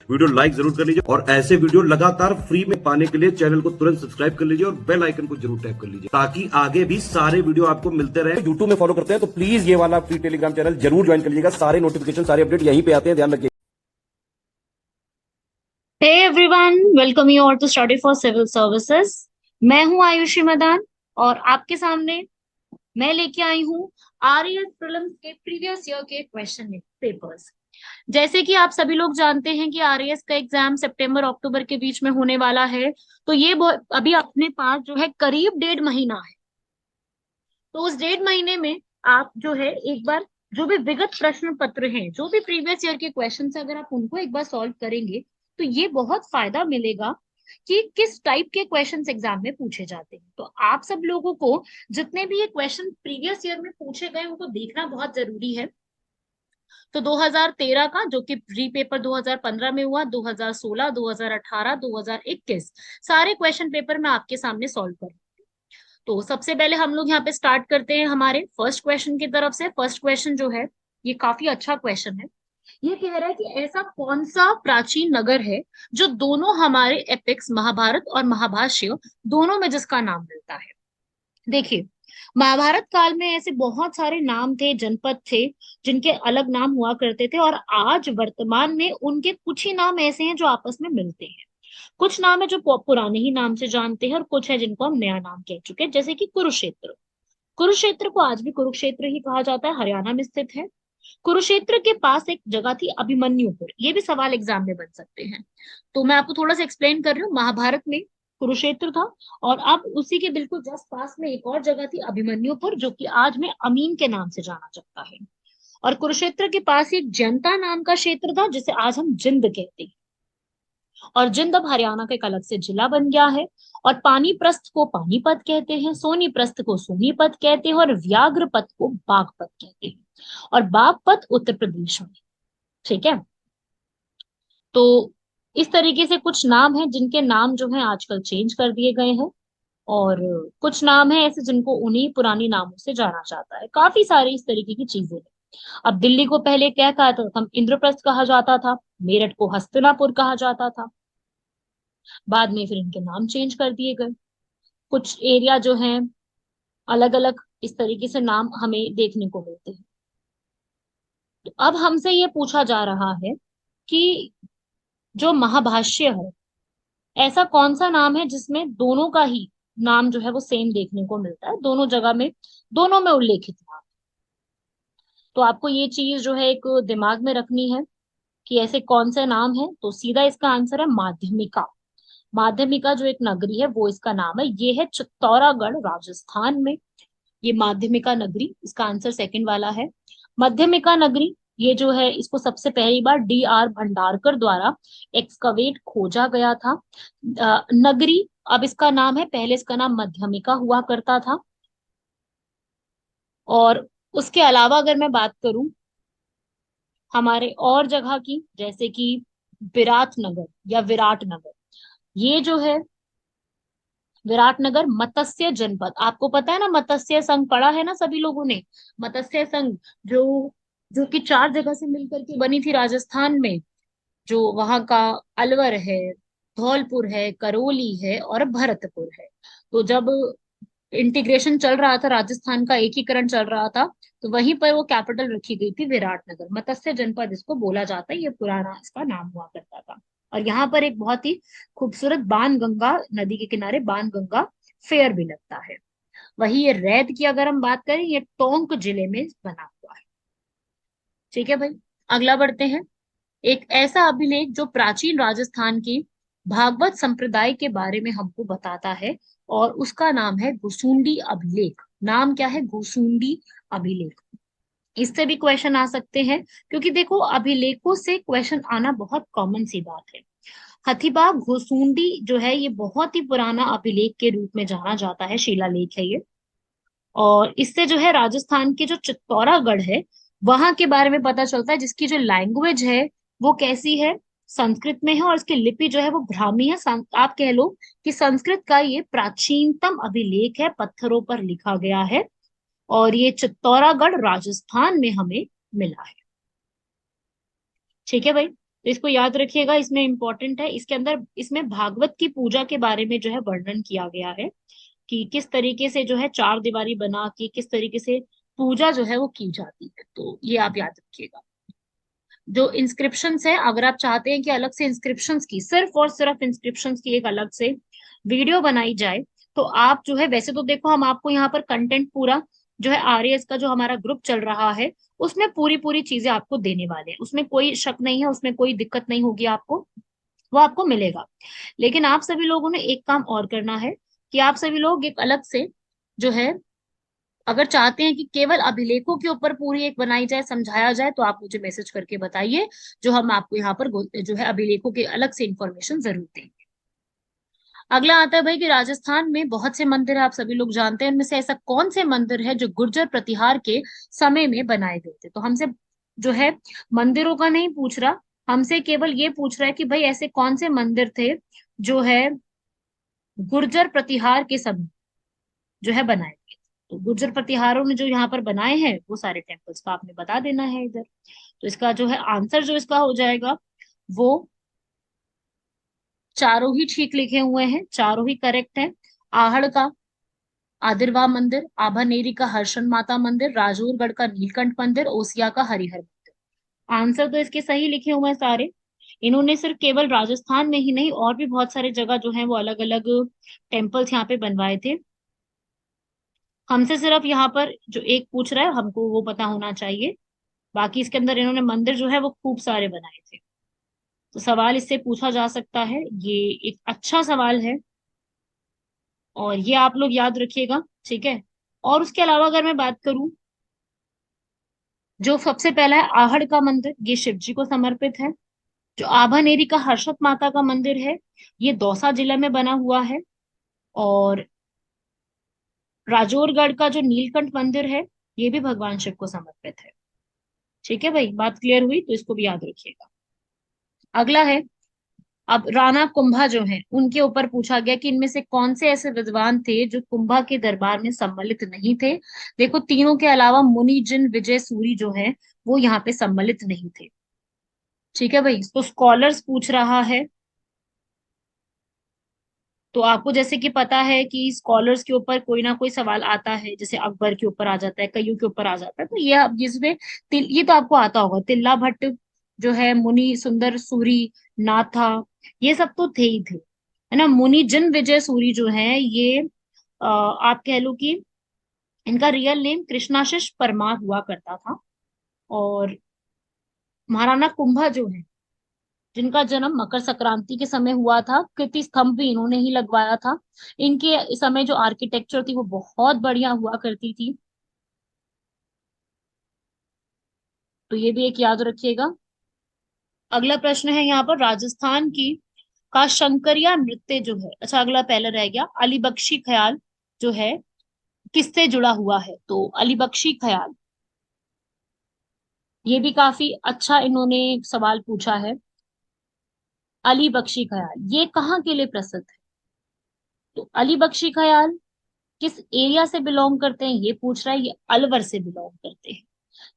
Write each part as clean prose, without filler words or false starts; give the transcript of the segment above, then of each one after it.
Video like जरूर कर लीजिए और ऐसे वीडियो लगातार फ्री में पाने के लिए चैनल को तुरंत सब्सक्राइब कर लीजिए और बेल आइकन को जरूर टैप कर लीजिए ताकि आगे भी सारे वीडियो आपको मिलते रहे। यूट्यूब में फॉलो करते हैं तो प्लीज ये वाला फ्री टेलीग्राम चैनल जरूर ज्वाइन कर लीजिएगा। सारे नोटिफिकेशन सारे अपडेट यहीं पे आते हैं, ध्यान रखिए। Hey everyone, welcome you all to Study for Civil Services। मैं हूं आयुषी मदान और आपके सामने मैं लेके आई हूं आरएएस प्रीलिम्स के प्रीवियस ईयर के क्वेश्चन पेपर्स। जैसे कि आप सभी लोग जानते हैं कि आरएएस का एग्जाम सितंबर अक्टूबर के बीच में होने वाला है, तो ये अभी अपने पास जो है करीब 1.5 महीना है। तो उस 1.5 महीने में आप जो है एक बार जो भी विगत प्रश्न पत्र हैं, जो भी प्रीवियस ईयर के क्वेश्चन है, अगर आप उनको एक बार सॉल्व करेंगे तो ये बहुत फायदा मिलेगा कि किस टाइप के क्वेश्चंस एग्जाम में पूछे जाते हैं। तो आप सब लोगों को जितने भी ये क्वेश्चन प्रीवियस ईयर में पूछे गए उनको देखना बहुत जरूरी है। तो 2013 का जो कि प्री पेपर 2015 में हुआ, 2016, 2018, 2021 सारे क्वेश्चन पेपर मैं आपके सामने सॉल्व करूँ। तो सबसे पहले हम लोग यहाँ पे स्टार्ट करते हैं हमारे फर्स्ट क्वेश्चन की तरफ से। फर्स्ट क्वेश्चन जो है ये काफी अच्छा क्वेश्चन है। ये कह रहा है कि ऐसा कौन सा प्राचीन नगर है जो दोनों हमारे एपिक्स महाभारत और महाभाष्य दोनों में जिसका नाम मिलता है। देखिए, महाभारत काल में ऐसे बहुत सारे नाम थे, जनपद थे जिनके अलग नाम हुआ करते थे, और आज वर्तमान में उनके कुछ ही नाम ऐसे हैं जो आपस में मिलते हैं। कुछ नाम है जो पुराने ही नाम से जानते हैं और कुछ है जिनको हम नया नाम कह चुके हैं, जैसे कि कुरुक्षेत्र। कुरुक्षेत्र को आज भी कुरुक्षेत्र ही कहा जाता है, हरियाणा में स्थित है। कुरुक्षेत्र के पास एक जगह थी अभिमन्युपुर। ये भी सवाल एग्जाम में बन सकते हैं, तो मैं आपको थोड़ा सा एक्सप्लेन कर रही हूँ। महाभारत में कुरुक्षेत्र था और अब उसी के बिल्कुल जस्ट पास में एक और जगह थी अभिमन्युपुर, जो कि आज में अमीन के नाम से जाना जाता है। और कुरुक्षेत्र के पास एक जनता नाम का क्षेत्र था जिसे आज हम जिंद कहते हैं, और जिंद अब हरियाणा का एक अलग से जिला बन गया है। और पानीप्रस्थ को पानीपत कहते हैं, सोनीप्रस्थ को सोनीपत कहते हैं और व्याघ्रपत को बागपत कहते हैं। और बागपत उत्तर प्रदेश में, ठीक है। तो इस तरीके से कुछ नाम हैं जिनके नाम जो है आजकल चेंज कर दिए गए हैं, और कुछ नाम है ऐसे जिनको उन्हीं पुरानी नामों से जाना जाता है। काफी सारी इस तरीके की चीजें हैं। अब दिल्ली को पहले क्या कहा था, इंद्रप्रस्थ कहा जाता था। मेरठ को हस्तिनापुर कहा जाता था। बाद में फिर इनके नाम चेंज कर दिए गए। कुछ एरिया जो हैं अलग अलग इस तरीके से नाम हमें देखने को मिलते हैं। तो अब हमसे ये पूछा जा रहा है कि जो महाभाष्य है, ऐसा कौन सा नाम है जिसमें दोनों का ही नाम जो है वो सेम देखने को मिलता है, दोनों जगह में, दोनों में उल्लेखित नाम। तो आपको ये चीज जो है एक दिमाग में रखनी है कि ऐसे कौन से नाम है। तो सीधा इसका आंसर है माध्यमिका। माध्यमिका जो एक नगरी है वो इसका नाम है। ये है चित्तौरागढ़ राजस्थान में। ये माध्यमिका नगरी, इसका आंसर सेकंड वाला है। मध्यमिका नगरी ये जो है इसको सबसे पहली बार D.R. भंडारकर द्वारा एक्सकवेट खोजा गया था। नगरी अब इसका नाम है, पहले इसका नाम मध्यमिका हुआ करता था। और उसके अलावा अगर मैं बात करूं हमारे और जगह की, जैसे कि विराटनगर या विराटनगर, ये जो है विराटनगर मत्स्य जनपद। आपको पता है ना, मत्स्य संघ पढ़ा है ना सभी लोगों ने। मत्स्य संघ जो जो कि 4 जगह से मिलकर के बनी थी राजस्थान में, जो वहां का अलवर है, धौलपुर है, करौली है और भरतपुर है। तो जब इंटीग्रेशन चल रहा था, राजस्थान का एकीकरण चल रहा था, तो वहीं पर वो कैपिटल रखी गई थी विराटनगर। मत्स्य जनपद इसको बोला जाता है, ये पुराना इसका नाम हुआ करता था। और यहाँ पर एक बहुत ही खूबसूरत बाण गंगा नदी के किनारे बाण गंगा फेयर भी लगता है। वही ये रैद की अगर हम बात करें, ये टोंक जिले में बना हुआ है। ठीक है भाई, अगला बढ़ते हैं। एक ऐसा अभिलेख जो प्राचीन राजस्थान की भागवत संप्रदाय के बारे में हमको बताता है, और उसका नाम है गुसुंडी अभिलेख। नाम क्या है? गुसुंडी अभिलेख। इससे भी क्वेश्चन आ सकते हैं, क्योंकि देखो अभिलेखों से क्वेश्चन आना बहुत कॉमन सी बात है। हथीबा घोसुंडी जो है ये बहुत ही पुराना अभिलेख के रूप में जाना जाता है, शिलालेख है ये। और इससे जो है राजस्थान के जो चित्तौरागढ़ है वहां के बारे में पता चलता है, जिसकी जो लैंग्वेज है वो कैसी है, संस्कृत में है, और इसकी लिपि जो है वो ब्राह्मी है। आप कह लो कि संस्कृत का ये प्राचीनतम अभिलेख है, पत्थरों पर लिखा गया है, और ये चित्तौरागढ़ राजस्थान में हमें मिला है। ठीक है भाई, तो इसको याद रखिएगा, इसमें इंपॉर्टेंट है। इसके अंदर इसमें भागवत की पूजा के बारे में जो है वर्णन किया गया है कि किस तरीके से जो है चार दीवारी बना के किस तरीके से पूजा जो है वो की जाती है। तो ये आप याद रखिएगा। जो इंस्क्रिप्शंस है, अगर आप चाहते हैं कि अलग से इंस्क्रिप्शंस की, सिर्फ और सिर्फ इंस्क्रिप्शंस की एक अलग से वीडियो बनाई जाए, तो आप जो है, वैसे तो देखो हम आपको यहाँ पर कंटेंट पूरा जो है आरएएस का जो हमारा ग्रुप चल रहा है उसमें पूरी पूरी चीजें आपको देने वाले हैं, उसमें कोई शक नहीं है, उसमें कोई दिक्कत नहीं होगी आपको, वो आपको मिलेगा। लेकिन आप सभी लोगों ने एक काम और करना है कि आप सभी लोग एक अलग से जो है, अगर चाहते हैं कि केवल अभिलेखों के ऊपर पूरी एक बनाई जाए, समझाया जाए, तो आप मुझे मैसेज करके बताइए, जो हम आपको यहाँ पर जो है अभिलेखों के अलग से इंफॉर्मेशन जरूर देंगे। अगला आता है भाई कि राजस्थान में बहुत से मंदिर है, आप सभी लोग जानते हैं, उनमें से ऐसा कौन से मंदिर है जो गुर्जर प्रतिहार के समय में बनाए गए थे। तो हमसे जो है मंदिरों का नहीं पूछ रहा, हमसे केवल ये पूछ रहा है कि भाई ऐसे कौन से मंदिर थे जो है गुर्जर प्रतिहार के समय जो है बनाए गए। तो गुर्जर प्रतिहारों ने जो यहाँ पर बनाए हैं वो सारे टेम्पल्स का आपने बता देना है इधर। तो इसका जो है आंसर जो इसका हो जाएगा वो चारों ही ठीक लिखे हुए हैं, चारों ही करेक्ट है। आहड़ का आदिरवा मंदिर, आभानेरी का हर्षण माता मंदिर, राजूरगढ़ का नीलकंठ मंदिर, ओसिया का हरिहर मंदिर। आंसर तो इसके सही लिखे हुए हैं सारे। इन्होंने सिर्फ केवल राजस्थान में ही नहीं और भी बहुत सारे जगह जो है वो अलग अलग टेम्पल्स यहाँ पे बनवाए थे। हमसे सिर्फ यहाँ पर जो एक पूछ रहा है हमको वो पता होना चाहिए, बाकी इसके अंदर इन्होंने मंदिर जो है वो खूब सारे बनाए थे। तो सवाल इससे पूछा जा सकता है, ये एक अच्छा सवाल है और ये आप लोग याद रखिएगा, ठीक है। और उसके अलावा अगर मैं बात करूं, जो सबसे पहला है आहड़ का मंदिर, ये शिव जी को समर्पित है। जो आभानेरी का हर्षद माता का मंदिर है, ये दौसा जिले में बना हुआ है। और राजौरगढ़ का जो नीलकंठ मंदिर है, ये भी भगवान शिव को समर्पित है। ठीक है भाई, बात क्लियर हुई, तो इसको भी याद रखिएगा। अगला है, अब राणा कुंभा जो है उनके ऊपर पूछा गया कि इनमें से कौन से ऐसे विद्वान थे जो कुंभा के दरबार में सम्मिलित नहीं थे। देखो तीनों के अलावा मुनि जिन विजय सूरी जो है वो यहाँ पे सम्मिलित नहीं थे। ठीक है भाई, तो स्कॉलर्स पूछ रहा है, तो आपको जैसे कि पता है कि स्कॉलर्स के ऊपर कोई ना कोई सवाल आता है, जैसे अकबर के ऊपर आ जाता है, कईयों के ऊपर आ जाता है, तो ये अब जिसमें ये तो आपको आता होगा, तिल्ला भट्ट जो है, मुनि सुंदर सूरी, नाथा, ये सब तो थे ही थे, है ना। मुनि जिन विजय सूरी जो है ये आप कह लो कि इनका रियल नेम कृष्णाशीष परमार हुआ करता था। और महाराणा कुंभा जो है, जिनका जन्म मकर संक्रांति के समय हुआ था, कीर्ति स्तंभ भी इन्होंने ही लगवाया था। इनके समय जो आर्किटेक्चर थी वो बहुत बढ़िया हुआ करती थी। तो ये भी एक याद रखिएगा। अगला प्रश्न है यहाँ पर, राजस्थान की का शंकरिया नृत्य जो है, अच्छा अगला पहले रह गया, अली बख्शी ख्याल जो है किससे जुड़ा हुआ है। तो अली बख्शी ख्याल, ये भी काफी अच्छा इन्होंने सवाल पूछा है। अली बख्शी ख्याल ये कहाँ के लिए प्रसिद्ध है। तो अली बख्शी ख्याल किस एरिया से बिलोंग करते हैं ये पूछ रहा है, ये अलवर से बिलोंग करते हैं।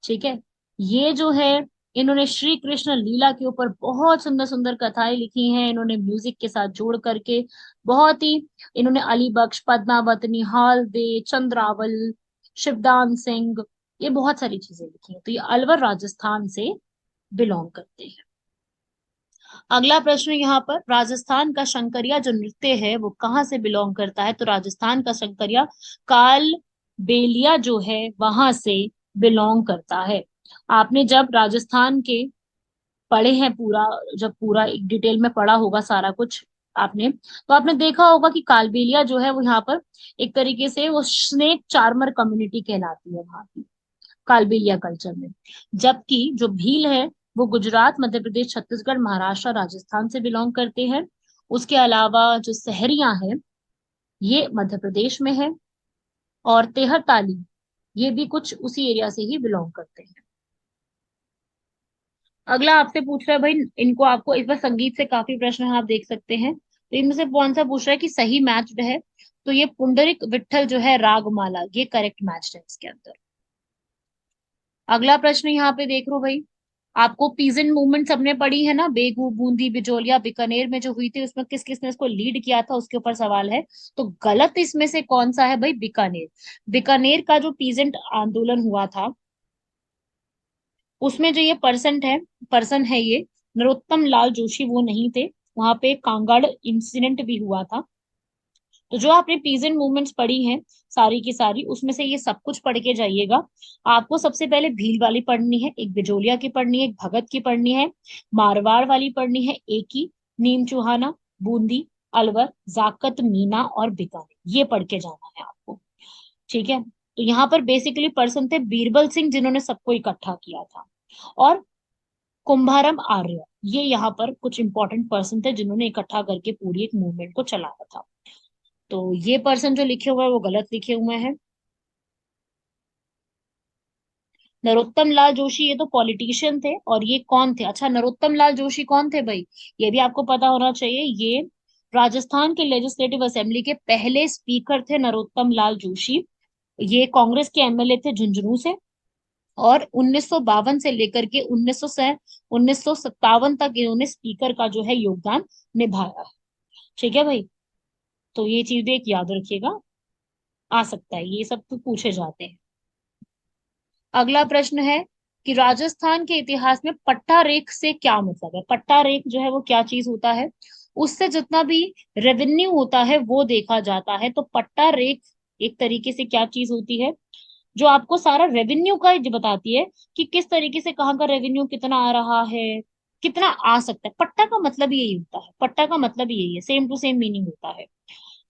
ठीक है, ये जो है इन्होंने श्री कृष्ण लीला के ऊपर बहुत सुंदर सुंदर कथाएं लिखी हैं, इन्होंने म्यूजिक के साथ जोड़ करके बहुत ही, इन्होंने अली बख्श, पद्मावत, निहाल दे, चंद्रावल, शिवदान सिंह, ये बहुत सारी चीजें लिखी हैं। तो ये अलवर राजस्थान से बिलोंग करते हैं। अगला प्रश्न यहाँ पर, राजस्थान का शंकरिया जो नृत्य है वो कहाँ से बिलोंग करता है। तो राजस्थान का शंकरिया काल बेलिया जो है वहां से बिलोंग करता है। आपने जब राजस्थान के पढ़े हैं पूरा, जब पूरा एक डिटेल में पढ़ा होगा सारा कुछ आपने, तो आपने देखा होगा कि कालबेलिया जो है वो यहाँ पर एक तरीके से वो स्नेक चार्मर कम्युनिटी कहलाती है वहां की, कालबेलिया कल्चर में। जबकि जो भील है वो गुजरात, मध्य प्रदेश, छत्तीसगढ़, महाराष्ट्र, राजस्थान से बिलोंग करते हैं। उसके अलावा जो सहरिया है ये मध्य प्रदेश में है। और तेहर ताली ये भी कुछ उसी एरिया से ही बिलोंग करते हैं। अगला आपसे पूछ रहा है भाई, इनको आपको इस बार संगीत से काफी प्रश्न है, आप देख सकते हैं, तो इनमें से कौन सा पूछ रहा है कि सही मैच्ड है। तो ये पुंडरिक विठल जो है रागमाला, ये करेक्ट मैच है इसके अंदर। अगला प्रश्न यहाँ पे देख लो भाई, आपको पीजेंट मूवमेंट सबने पढ़ी है ना, बेगू, बूंदी, बिजोलिया, बीकानेर में जो हुई थी, उसमें किस किसने इसको लीड किया था, उसके ऊपर सवाल है। तो गलत इसमें से कौन सा है भाई? बीकानेर। बीकानेर का जो पीजेंट आंदोलन हुआ था, उसमें जो ये पर्सन है ये नरोत्तम लाल जोशी, वो नहीं थे। वहां पे कांगड़ इंसिडेंट भी हुआ था। तो जो आपने पीजेंट मूवमेंट्स पढ़ी हैं सारी की सारी, उसमें से ये सब कुछ पढ़ के जाइएगा। आपको सबसे पहले भील वाली पढ़नी है, एक बिजोलिया की पढ़नी है, एक भगत की पढ़नी है, मारवाड़ वाली पढ़नी है, एक ही नीम चौहाना, बूंदी, अलवर, जाकत, मीना और बीकानेर, ये पढ़ के जाना है आपको। ठीक है। तो यहाँ पर बेसिकली पर्सन थे बीरबल सिंह, जिन्होंने सबको इकट्ठा किया था। और कुंभारम आर्य, ये यहाँ पर कुछ इंपॉर्टेंट पर्सन थे जिन्होंने इकट्ठा करके पूरी एक मूवमेंट को चलाया था। तो ये पर्सन जो लिखे हुए हैं वो गलत लिखे हुए हैं। नरोत्तम लाल जोशी ये तो पॉलिटिशियन थे, और ये कौन थे? अच्छा, नरोत्तम लाल जोशी कौन थे भाई? ये भी आपको पता होना चाहिए। ये राजस्थान के लेजिस्लेटिव असेंबली के पहले स्पीकर थे, नरोत्तम लाल जोशी। ये कांग्रेस के एमएलए थे झुंझुनू से। और 1952 से लेकर के 1957 तक इन्होंने स्पीकर का जो है योगदान निभाया है। ठीक है भाई। तो ये चीज भी एक याद रखिएगा, आ सकता है ये सब तो पूछे जाते हैं। अगला प्रश्न है कि राजस्थान के इतिहास में पट्टा रेख से क्या मतलब है? पट्टा रेख जो है वो क्या चीज होता है? उससे जितना भी रेवेन्यू होता है वो देखा जाता है। तो पट्टा रेख एक तरीके से क्या चीज होती है? जो आपको सारा रेवेन्यू का जो बताती है कि किस तरीके से कहाँ का रेवेन्यू कितना आ रहा है, कितना आ सकता है। पट्टा का मतलब यही होता है, पट्टा का मतलब यही है, सेम टू सेम मीनिंग होता है।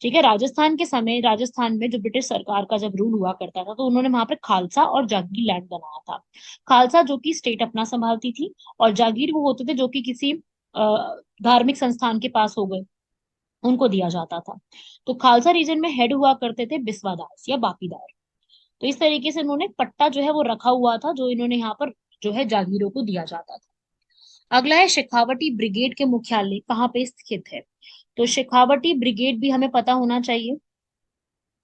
ठीक है। राजस्थान के समय, राजस्थान में जो ब्रिटिश सरकार का जब रूल हुआ करता था, तो उन्होंने वहां पर खालसा और जागीर लैंड बनाया था। खालसा जो कि स्टेट अपना संभालती थी, और जागीर वो होते थे जो कि किसी धार्मिक संस्थान के पास हो गए, उनको दिया जाता था। तो खालसा रीजन में हेड हुआ करते थे बिस्वादास या बापीदार। तो इस तरीके से उन्होंने पट्टा जो है वो रखा हुआ था, जो इन्होंने यहाँ पर जो है जागीरों को दिया जाता था। अगला है शेखावटी ब्रिगेड के मुख्यालय कहाँ पे स्थित है? तो शेखावटी ब्रिगेड भी हमें पता होना चाहिए।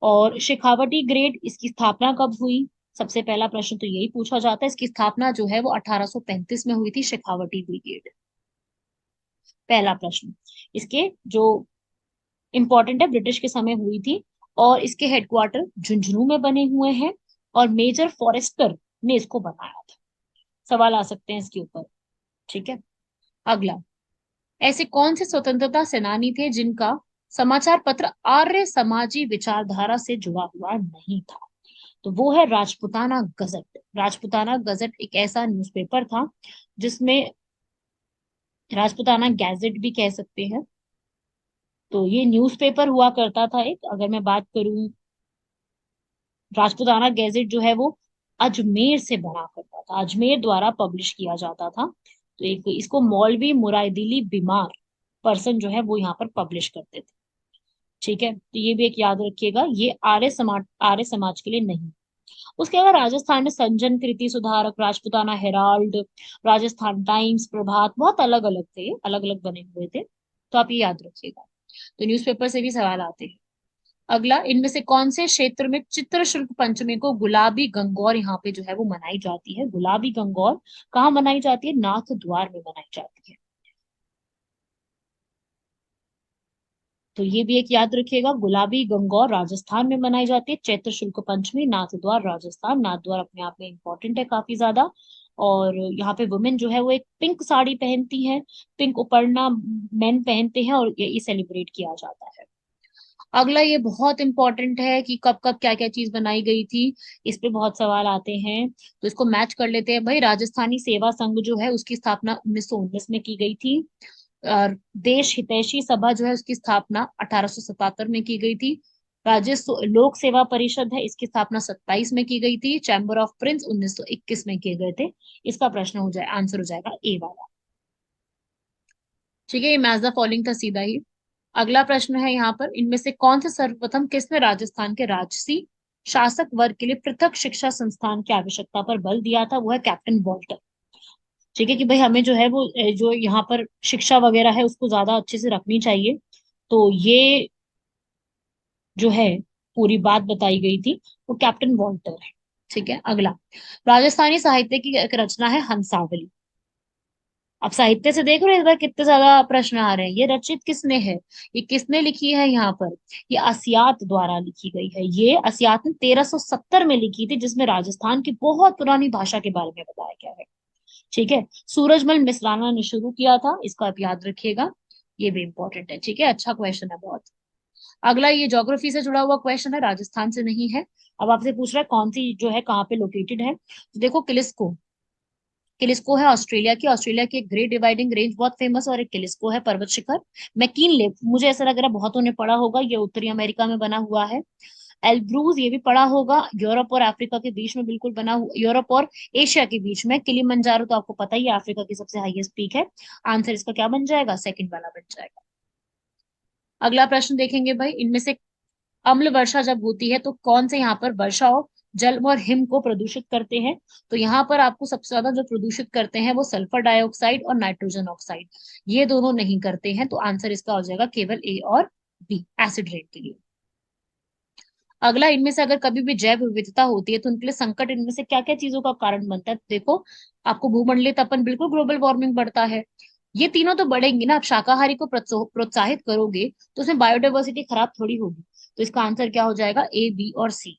और शेखावटी ग्रेड, इसकी स्थापना कब हुई? सबसे पहला प्रश्न तो यही पूछा जाता है। इसकी स्थापना जो है वो 1835 में हुई थी, शेखावटी ब्रिगेड। पहला प्रश्न। इसके जो इंपॉर्टेंट है, ब्रिटिश के समय हुई थी, और इसके हेडक्वार्टर झुंझुनू में बने हुए हैं, और मेजर फॉरेस्टर ने इसको बनाया था। सवाल आ सकते हैं इसके ऊपर। ठीक है। अगला, ऐसे कौन से स्वतंत्रता सेनानी थे जिनका समाचार पत्र आर्य समाजी विचारधारा से जुड़ा हुआ नहीं था? तो वो है राजपुताना गजट। राजपुताना गजट एक ऐसा न्यूज़पेपर था जिसमें, राजपुताना गैजेट भी कह सकते हैं। तो ये न्यूज़पेपर हुआ करता था एक, अगर मैं बात करूं, राजपुताना गैजेट जो है वो अजमेर से बना करता था, अजमेर द्वारा पब्लिश किया जाता था। तो एक इसको मौलवी मुरादिली बीमार पर्सन जो है वो यहाँ पर पब्लिश करते थे। ठीक है। तो ये भी एक याद रखिएगा, ये आर्य समाज के लिए नहीं। उसके अलावा राजस्थान में संजन कृति सुधारक, राजपुताना हेराल्ड, राजस्थान टाइम्स, प्रभात, बहुत अलग अलग थे, अलग अलग बने हुए थे। तो आप ये याद रखिएगा। तो न्यूज़पेपर से भी सवाल आते हैं। अगला, इनमें से कौन से क्षेत्र में चित्र शुल्क पंचमी को गुलाबी गंगौर यहाँ पे जो है वो मनाई जाती है? गुलाबी गंगौर कहाँ मनाई जाती है? नाथ द्वार में मनाई जाती है। तो ये भी एक याद रखिएगा, गुलाबी गंगौर राजस्थान में मनाई जाती है, चैत्र शुक्ल पंचमी नाथ द्वार राजस्थान। नाथ द्वार अपने आप में इम्पोर्टेंट है काफी ज्यादा। और यहाँ पे वुमेन जो है वो एक पिंक साड़ी पहनती है, पिंक उपरना मेन पहनते हैं, और ये सेलिब्रेट किया जाता है। अगला, ये बहुत इंपॉर्टेंट है कि कब कब क्या क्या चीज बनाई गई थी, इस पे बहुत सवाल आते हैं। तो इसको मैच कर लेते हैं भाई। राजस्थानी सेवा संघ जो है उसकी स्थापना 1919 में की गई थी। और देश हितैषी सभा जो है उसकी स्थापना 1877 में की गई थी। राज्य लोक सेवा परिषद है, इसकी स्थापना 27 में की गई थी। चैम्बर ऑफ प्रिंस 1921 में किए गए थे। इसका प्रश्न हो जाए, आंसर हो जाएगा ए वाला। ठीक है, ये मैच द फॉलोइंग था सीधा ही। अगला प्रश्न है यहाँ पर, इनमें से कौन से सर्वप्रथम किसने राजस्थान के राजसी शासक वर्ग के लिए पृथक शिक्षा संस्थान की आवश्यकता पर बल दिया था? वो है कैप्टन वॉल्टर। ठीक है, कि भाई हमें जो है वो जो यहाँ पर शिक्षा वगैरह है उसको ज्यादा अच्छे से रखनी चाहिए। तो ये जो है पूरी बात बताई गई थी, वो कैप्टन वॉल्टर है। ठीक है। अगला, राजस्थानी साहित्य की एक रचना है हंसावली। अब साहित्य से देख रहे हो इस बार कितने ज्यादा प्रश्न आ रहे हैं। ये रचित किसने है, ये किसने लिखी है यहाँ पर, ये अस्यात द्वारा लिखी गई है। ये अस्यात ने 1370 में लिखी थी, जिसमें राजस्थान की बहुत पुरानी भाषा के बारे में बताया गया है। ठीक है, सूरजमल मिश्राना ने शुरू किया था, इसको आप याद रखिएगा, ये भी इंपॉर्टेंट है। ठीक है, अच्छा क्वेश्चन है बहुत। अगला ये ज्योग्राफी से जुड़ा हुआ क्वेश्चन है, राजस्थान से नहीं है। अब आपसे पूछ रहा है कौन सी जो है कहाँ पे लोकेटेड है। तो देखो किलिस्को, किलिस्को है ऑस्ट्रेलिया की, ऑस्ट्रेलिया की एक ग्रेट डिवाइडिंग रेंज बहुत फेमस, और एक किलिस्को है पर्वत शिखर। मैकीनले, मुझे ऐसा लग रहा है बहुतों ने पढ़ा होगा, ये उत्तरी अमेरिका में बना हुआ है। एल्ब्रूज, ये भी पढ़ा होगा, यूरोप और अफ्रीका के बीच में बिल्कुल बना हुआ, यूरोप और एशिया के बीच में। किलिमंजारो तो आपको पता ही है, अफ्रीका की सबसे हाईएस्ट पीक है। आंसर इसका क्या बन जाएगा, सेकंड वाला बन जाएगा। अगला प्रश्न देखेंगे भाई, इनमें से अम्ल वर्षा जब होती है तो कौन से यहाँ पर वर्षा और जल और हिम को प्रदूषित करते हैं। तो यहाँ पर आपको सबसे ज्यादा जो प्रदूषित करते हैं वो सल्फर डाइऑक्साइड और नाइट्रोजन ऑक्साइड, ये दोनों नहीं करते हैं। तो आंसर इसका हो जाएगा केवल ए और बी, एसिड रेन के लिए। अगला, इनमें से अगर कभी भी जैव विविधता होती है तो उनके लिए संकट इनमें से क्या क्या चीजों का कारण बनता है। तो देखो, आपको भूमंडलीय तपन, बिल्कुल ग्लोबल वार्मिंग बढ़ता है, ये तीनों तो बढ़ेंगे ना। आप शाकाहारी को प्रोत्साहित करोगे तो उसमें बायोडाइवर्सिटी खराब थोड़ी होगी। तो इसका आंसर क्या हो जाएगा, ए, बी और सी।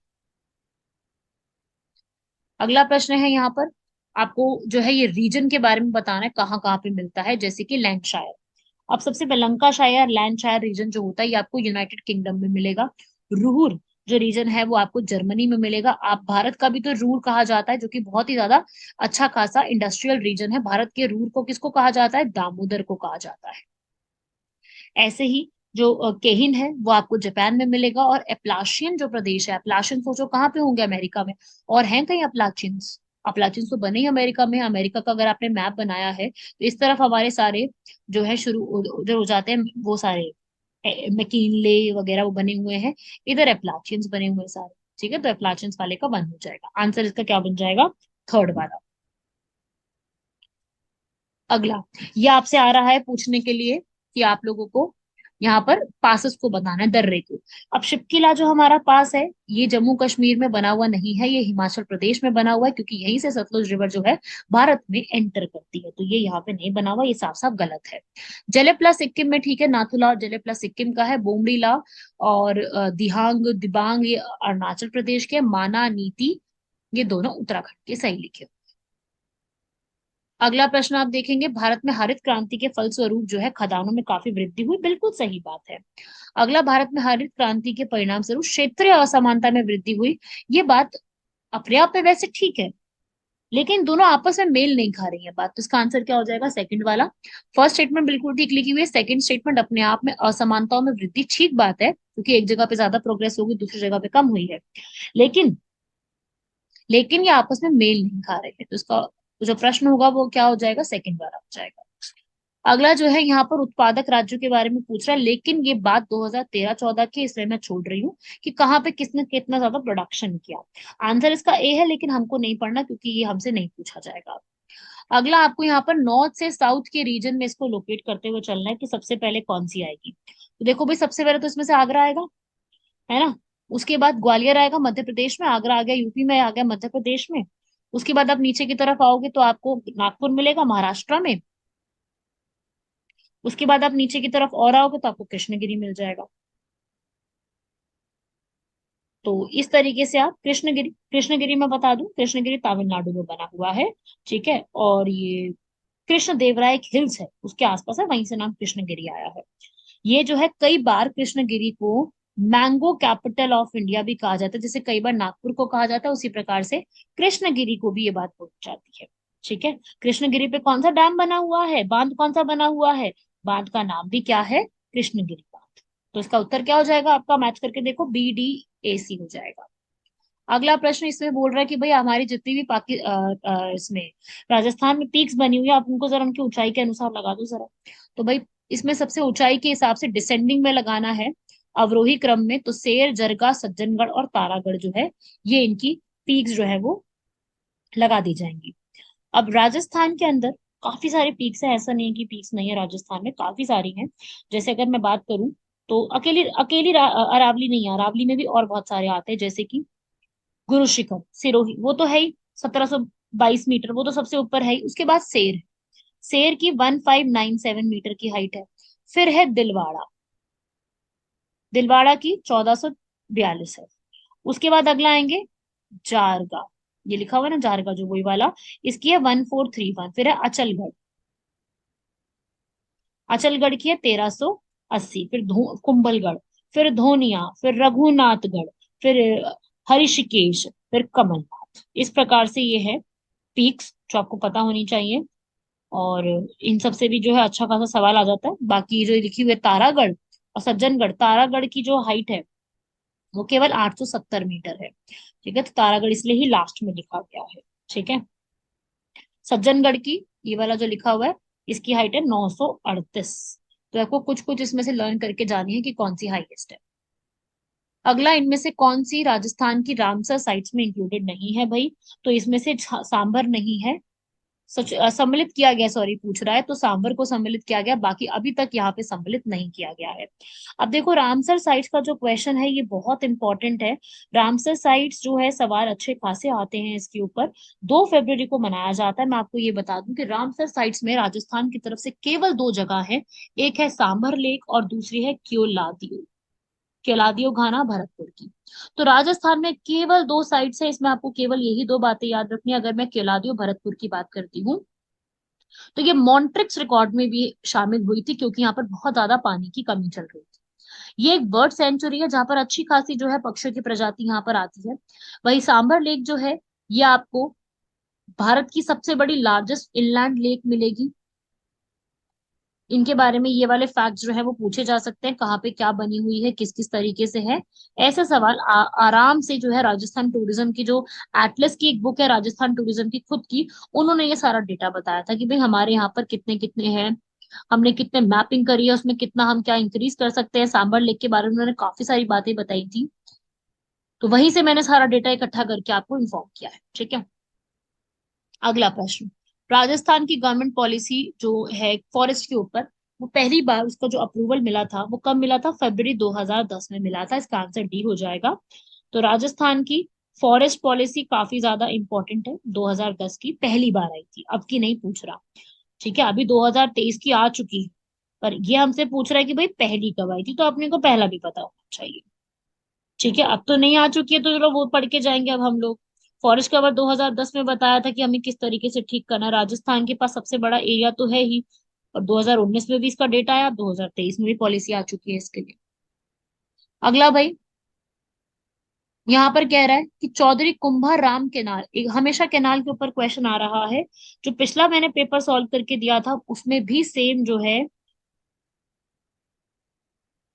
अगला प्रश्न है यहाँ पर, आपको जो है ये रीजन के बारे में बताना है, कहाँ कहाँ पे मिलता है, जैसे कि लैंकशायर। अब सबसे पहले लंकाशायर लैंडशायर रीजन जो होता है ये आपको यूनाइटेड किंगडम में मिलेगा। रूर जो रीजन है वो आपको जर्मनी में मिलेगा। आप भारत का भी तो रूर कहा जाता है, जो कि बहुत ही ज्यादा अच्छा खासा इंडस्ट्रियल रीजन है। भारत के रूर को किसको कहा जाता है, दामोदर को कहा जाता है। ऐसे ही जो केहिन है वो आपको जापान में मिलेगा। और एप्लाशियन जो प्रदेश है, एप्लाशियन सोचो कहाँ पे होंगे, अमेरिका में। और हैं कहीं अप्लाचिन्स, अप्लाचिन्स तो बने ही अमेरिका में। अमेरिका का अगर आपने मैप बनाया है तो इस तरफ हमारे सारे जो है शुरू जो हो जाते हैं वो सारे मैकिनले वगैरह वो बने हुए हैं, इधर एप्लाचियंस बने हुए हैं सारे। ठीक है, तो एप्लाचियंस वाले का बन हो जाएगा आंसर, इसका क्या बन जाएगा, थर्ड वाला। अगला, ये आपसे आ रहा है पूछने के लिए कि आप लोगों को यहाँ पर पासेस को बताना है, दर्रे को। अब शिपकिला जो हमारा पास है ये जम्मू कश्मीर में बना हुआ नहीं है, ये हिमाचल प्रदेश में बना हुआ है, क्योंकि यहीं से सतलुज रिवर जो है भारत में एंटर करती है। तो ये यहाँ पे नहीं बना हुआ, ये साफ साफ गलत है। जलेप्ला सिक्किम में, ठीक है, नाथुला और जलेप्ला सिक्किम का है। बोमडीला और दिहांग दिबांग ये अरुणाचल प्रदेश के। माना नीति ये दोनों उत्तराखंड के, सही लिखे। अगला प्रश्न आप देखेंगे, भारत में हरित क्रांति के फलस्वरूप जो है खदानों में काफी वृद्धि हुई, बिल्कुल सही बात है। अगला, भारत में हरित क्रांति के परिणाम स्वरूप क्षेत्रीय असमानता में वृद्धि हुई, ये बात अपने आप में वैसे ठीक है, लेकिन दोनों आपस में मेल नहीं खा रही है बात। तो इसका आंसर क्या हो जाएगा, सेकंड वाला। फर्स्ट स्टेटमेंट बिल्कुल ठीक लिखी हुई है, सेकंड स्टेटमेंट अपने आप में असमानताओं में वृद्धि ठीक बात है, क्योंकि एक जगह पे ज्यादा प्रोग्रेस होगी, दूसरी जगह पे कम हुई है। लेकिन लेकिन ये आपस में मेल नहीं खा रहे हैं। तो इसका जो प्रश्न होगा वो क्या हो जाएगा, सेकंड वाला हो जाएगा। अगला जो है यहाँ पर उत्पादक राज्यों के बारे में पूछ रहा है, लेकिन ये बात 2013-14 की, इसलिए मैं छोड़ रही हूँ कि कहाँ पे किसने कितना ज्यादा प्रोडक्शन किया। आंसर इसका ए है, लेकिन हमको नहीं पढ़ना क्योंकि ये हमसे नहीं पूछा जाएगा। अगला, आपको यहाँ पर नॉर्थ से साउथ के रीजन में इसको लोकेट करते हुए चलना है कि सबसे पहले कौन सी आएगी। तो देखो भाई, सबसे पहले तो इसमें से आगरा आएगा, है ना। उसके बाद ग्वालियर आएगा मध्य प्रदेश में, आगरा आ गया यूपी में, आ गया मध्य प्रदेश में। उसके बाद आप नीचे की तरफ आओगे तो आपको नागपुर मिलेगा महाराष्ट्र में। उसके बाद आप नीचे की तरफ और आओगे तो आपको कृष्णगिरी मिल जाएगा। तो इस तरीके से आप कृष्णगिरी, कृष्णगिरी में बता दूं, कृष्णगिरी तमिलनाडु में बना हुआ है। ठीक है, और ये कृष्ण देवराय हिल्स है उसके आसपास है, वहीं से नाम कृष्णगिरी आया है। ये जो है कई बार कृष्णगिरी को मैंगो कैपिटल ऑफ इंडिया भी कहा जाता है, जैसे कई बार नागपुर को कहा जाता है, उसी प्रकार से कृष्णगिरी को भी ये बात बोली जाती है। ठीक है, कृष्णगिरी पे कौन सा डैम बना हुआ है, बांध कौन सा बना हुआ है, बांध का नाम भी क्या है, कृष्णगिरी बांध। तो इसका उत्तर क्या हो जाएगा आपका, मैच करके देखो, बी, डी, ए, सी हो जाएगा। अगला प्रश्न इसमें बोल रहा है कि भाई हमारी जितनी भी इसमें राजस्थान में पीक्स बनी हुई है, आप उनको जरा उनकी ऊंचाई के अनुसार लगा दो जरा। तो भाई इसमें सबसे ऊंचाई के हिसाब से डिसेंडिंग में लगाना है, अवरोही क्रम में, तो शेर, जरगा, सज्जनगढ़ और तारागढ़ जो है ये इनकी पीक्स जो है वो लगा दी जाएंगी। अब राजस्थान के अंदर काफी सारे पीक्स हैं, ऐसा नहीं है कि पीक्स नहीं है, राजस्थान में काफी सारी हैं। जैसे अगर मैं बात करूं तो अकेली अकेली अरावली नहीं है, अरावली में भी और बहुत सारे आते हैं, जैसे कि गुरु शिखर, सिरोही, वो तो है ही 1722 मीटर, वो तो सबसे ऊपर है ही। उसके बाद शेर, शेर की 1597 मीटर की हाइट है। फिर है दिलवाड़ा, दिलवाड़ा की 1442 है। उसके बाद अगला आएंगे जारगा, ये लिखा हुआ है ना जारगा जो वही वाला, इसकी है 1431। फिर है अचलगढ़, अचलगढ़ की है 1380। फिर कुंभलगढ़, फिर धोनिया, फिर रघुनाथगढ़, फिर हरिषिकेश, फिर कमलनाथ। इस प्रकार से ये है पीक्स जो आपको पता होनी चाहिए। और इन सब से भी जो है अच्छा खासा सवाल आ जाता है। बाकी जो लिखी हुई है तारागढ़ और सज्जनगढ़, तारागढ़ की जो हाइट है वो केवल 870 मीटर है। ठीक है, तो तारागढ़ इसलिए ही लास्ट में लिखा गया है। ठीक है, सज्जनगढ़ की ये वाला जो लिखा हुआ है इसकी हाइट है 938। तो आपको कुछ कुछ इसमें से लर्न करके जानी है कि कौन सी हाईएस्ट है। अगला, इनमें से कौन सी राजस्थान की रामसर साइट्स में इंक्लूडेड नहीं है भाई? तो इसमें से सांबर नहीं है, सच सम्मिलित किया गया, सॉरी पूछ रहा है, तो सांबर को सम्मिलित किया गया, बाकी अभी तक यहाँ पे सम्मिलित नहीं किया गया है। अब देखो रामसर साइट्स का जो क्वेश्चन है ये बहुत इंपॉर्टेंट है। रामसर साइट्स जो है सवाल अच्छे खासे आते हैं इसके ऊपर। 2 फरवरी को मनाया जाता है। मैं आपको ये बता दूं कि रामसर साइट्स में राजस्थान की तरफ से केवल 2 जगह है, एक है सांबर लेक और दूसरी है क्योलादियो, केलादियो घाना भरतपुर की। तो राजस्थान में केवल 2 साइट्स है, इसमें आपको केवल यही 2 बातें याद रखनी है। अगर मैं केलादियो भरतपुर की बात करती हूँ तो ये मॉन्ट्रिक्स रिकॉर्ड में भी शामिल हुई थी, क्योंकि यहाँ पर बहुत ज्यादा पानी की कमी चल रही थी। ये एक बर्ड सेंचुरी है जहाँ पर अच्छी खासी जो है पक्षियों की प्रजाति यहाँ पर आती है। वही सांबर लेक जो है ये आपको भारत की सबसे बड़ी लार्जेस्ट इनलैंड लेक मिलेगी। इनके बारे में ये वाले फैक्ट्स जो है वो पूछे जा सकते हैं, कहाँ पे क्या बनी हुई है, किस किस तरीके से है। ऐसे सवाल आराम से जो है राजस्थान टूरिज्म की जो एटलस की एक बुक है राजस्थान टूरिज्म की खुद की, उन्होंने ये सारा डेटा बताया था कि भाई हमारे यहाँ पर कितने कितने हैं, हमने कितने मैपिंग करी है, उसमें कितना हम क्या इंक्रीज कर सकते हैं। सांबर लेक के बारे में उन्होंने काफी सारी बातें बताई थी, तो वहीं से मैंने सारा डेटा इकट्ठा करके आपको इन्फॉर्म किया है। ठीक है, अगला प्रश्न, राजस्थान की गवर्नमेंट पॉलिसी जो है फॉरेस्ट के ऊपर, वो पहली बार उसका जो अप्रूवल मिला था वो कब मिला था? फरवरी 2010 में मिला था। इसका आंसर डी हो जाएगा। तो राजस्थान की फॉरेस्ट पॉलिसी काफी ज्यादा इंपॉर्टेंट है, 2010 की पहली बार आई थी, अब की नहीं पूछ रहा। ठीक है, अभी 2023 की आ चुकी है, पर ये हमसे पूछ रहा है कि भाई पहली कब आई थी, तो अपने को पहला भी पता होना चाहिए। ठीक है, अब तो नहीं आ चुकी है तो चलो वो पढ़ के जाएंगे अब हम लोग। फॉरेस्ट कवर 2010 में बताया था कि हमें किस तरीके से ठीक करना है। राजस्थान के पास सबसे बड़ा एरिया तो है ही, और 2019 में भी इसका डेटा आया, 2023 में भी पॉलिसी आ चुकी है इसके लिए। अगला भाई, यहाँ पर कह रहा है कि चौधरी कुंभा राम केनाल, एक हमेशा केनाल के ऊपर क्वेश्चन आ रहा है। जो पिछला मैंने पेपर सॉल्व करके दिया था उसमें भी सेम जो है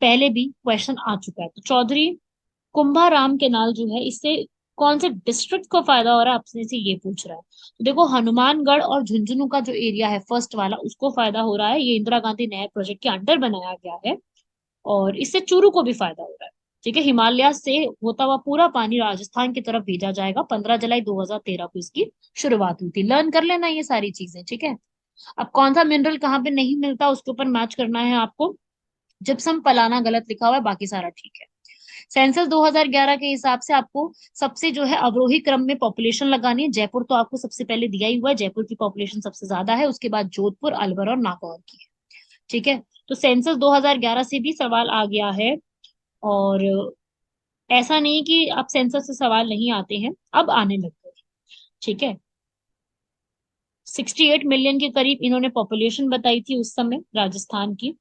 पहले भी क्वेश्चन आ चुका है। तो चौधरी कुंभाराम केनाल जो है इससे कौन से डिस्ट्रिक्ट को फायदा हो रहा है, आपसे से ये पूछ रहा है। तो देखो हनुमानगढ़ और झुंझुनू का जो एरिया है फर्स्ट वाला उसको फायदा हो रहा है, ये इंदिरा गांधी नहर प्रोजेक्ट के अंडर बनाया गया है। और इससे चूरू को भी फायदा हो रहा है। ठीक है, हिमालय से होता हुआ पूरा पानी राजस्थान की तरफ भेजा जाएगा। 15 जुलाई 2013 को इसकी शुरुआत हुई थी। लर्न कर लेना ये सारी चीजें। ठीक है, अब कौन सा मिनरल कहाँ पे नहीं मिलता उसके ऊपर मैच करना है आपको। जिप्सम पलाना गलत लिखा हुआ है, बाकी सारा ठीक है। सेंसस 2011 के हिसाब से आपको सबसे जो है अवरोही क्रम में पॉपुलेशन लगानी है। जयपुर तो आपको सबसे पहले दिया ही हुआ है, जयपुर की पॉपुलेशन सबसे ज्यादा है, उसके बाद जोधपुर, अलवर और नागौर की है। ठीक है, तो सेंसस 2011 से भी सवाल आ गया है। और ऐसा नहीं कि अब सेंसस से सवाल नहीं आते हैं, अब आने लग गए। ठीक है, 68 मिलियन के करीब इन्होंने पॉपुलेशन बताई थी उस समय राजस्थान की।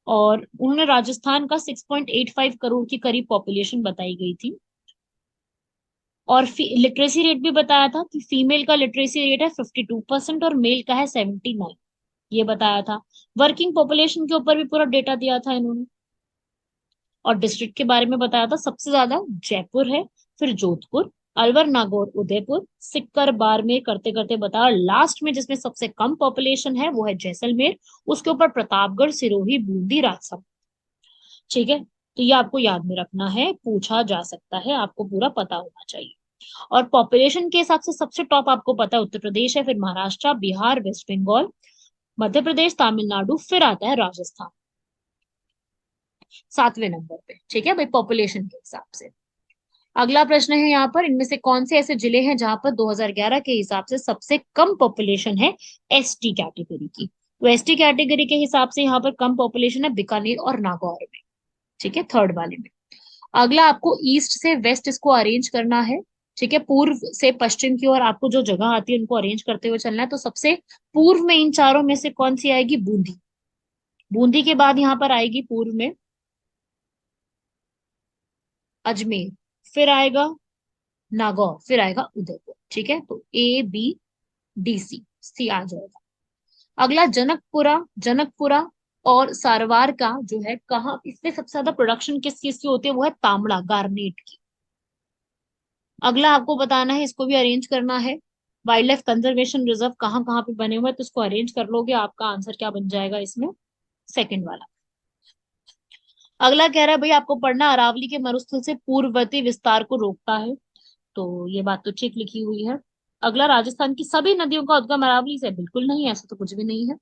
और उन्होंने राजस्थान का 6.85 करोड़ के करीब पॉपुलेशन बताई गई थी। और लिटरेसी रेट भी बताया था कि फीमेल का लिटरेसी रेट है 52% और मेल का है 79, ये बताया था। वर्किंग पॉपुलेशन के ऊपर भी पूरा डेटा दिया था इन्होंने। और डिस्ट्रिक्ट के बारे में बताया था, सबसे ज्यादा जयपुर है, फिर जोधपुर, अलवर, नागौर, उदयपुर, सिक्कर, बाड़मेर करते करते बताया। लास्ट में जिसमें सबसे कम पॉपुलेशन है वो है जैसलमेर, उसके ऊपर प्रतापगढ़, सिरोही, बूंदी, राजसमंद। ठीक है, तो ये आपको याद में रखना है, पूछा जा सकता है, आपको पूरा पता होना चाहिए। और पॉपुलेशन के हिसाब से सबसे टॉप आपको पता है उत्तर प्रदेश है, फिर महाराष्ट्र, बिहार, वेस्ट बंगाल, मध्य प्रदेश, तमिलनाडु, फिर आता है राजस्थान 7वें नंबर पे। ठीक है भाई, पॉपुलेशन के हिसाब से। अगला प्रश्न है यहाँ पर, इनमें से कौन से ऐसे जिले हैं जहां पर 2011 के हिसाब से सबसे कम पॉपुलेशन है एसटी कैटेगरी की? तो एसटी कैटेगरी के हिसाब से यहाँ पर कम पॉपुलेशन है बीकानेर और नागौर में। ठीक है, थर्ड वाले में। अगला आपको ईस्ट से वेस्ट इसको अरेंज करना है। ठीक है, पूर्व से पश्चिम की ओर आपको जो जगह आती है उनको अरेंज करते हुए चलना है। तो सबसे पूर्व में इन चारों में से कौन सी आएगी? बूंदी। बूंदी के बाद यहाँ पर आएगी पूर्व में अजमेर, फिर आएगा नागौर, फिर आएगा उदयपुर। ठीक है, तो ए बी डी सी, सी आ जाएगा। अगला जनकपुरा, जनकपुरा और सारवार का जो है कहाँ, इसमें सबसे ज्यादा प्रोडक्शन किस चीज की होती है? वो है तांबड़ा, गार्नेट की। अगला आपको बताना है, इसको भी अरेंज करना है। वाइल्ड लाइफ कंजर्वेशन रिजर्व कहाँ कहाँ पे बने हुए हैं, तो इसको अरेंज कर लोगे, आपका आंसर क्या बन जाएगा इसमें? सेकंड वाला। अगला कह रहा है भाई आपको पढ़ना, अरावली के मरुस्थल से पूर्ववर्ती विस्तार को रोकता है। तो ये बात तो ठीक लिखी हुई है। अगला, राजस्थान की सभी नदियों का उद्गम अरावली से? बिल्कुल नहीं, ऐसा तो कुछ भी नहीं है।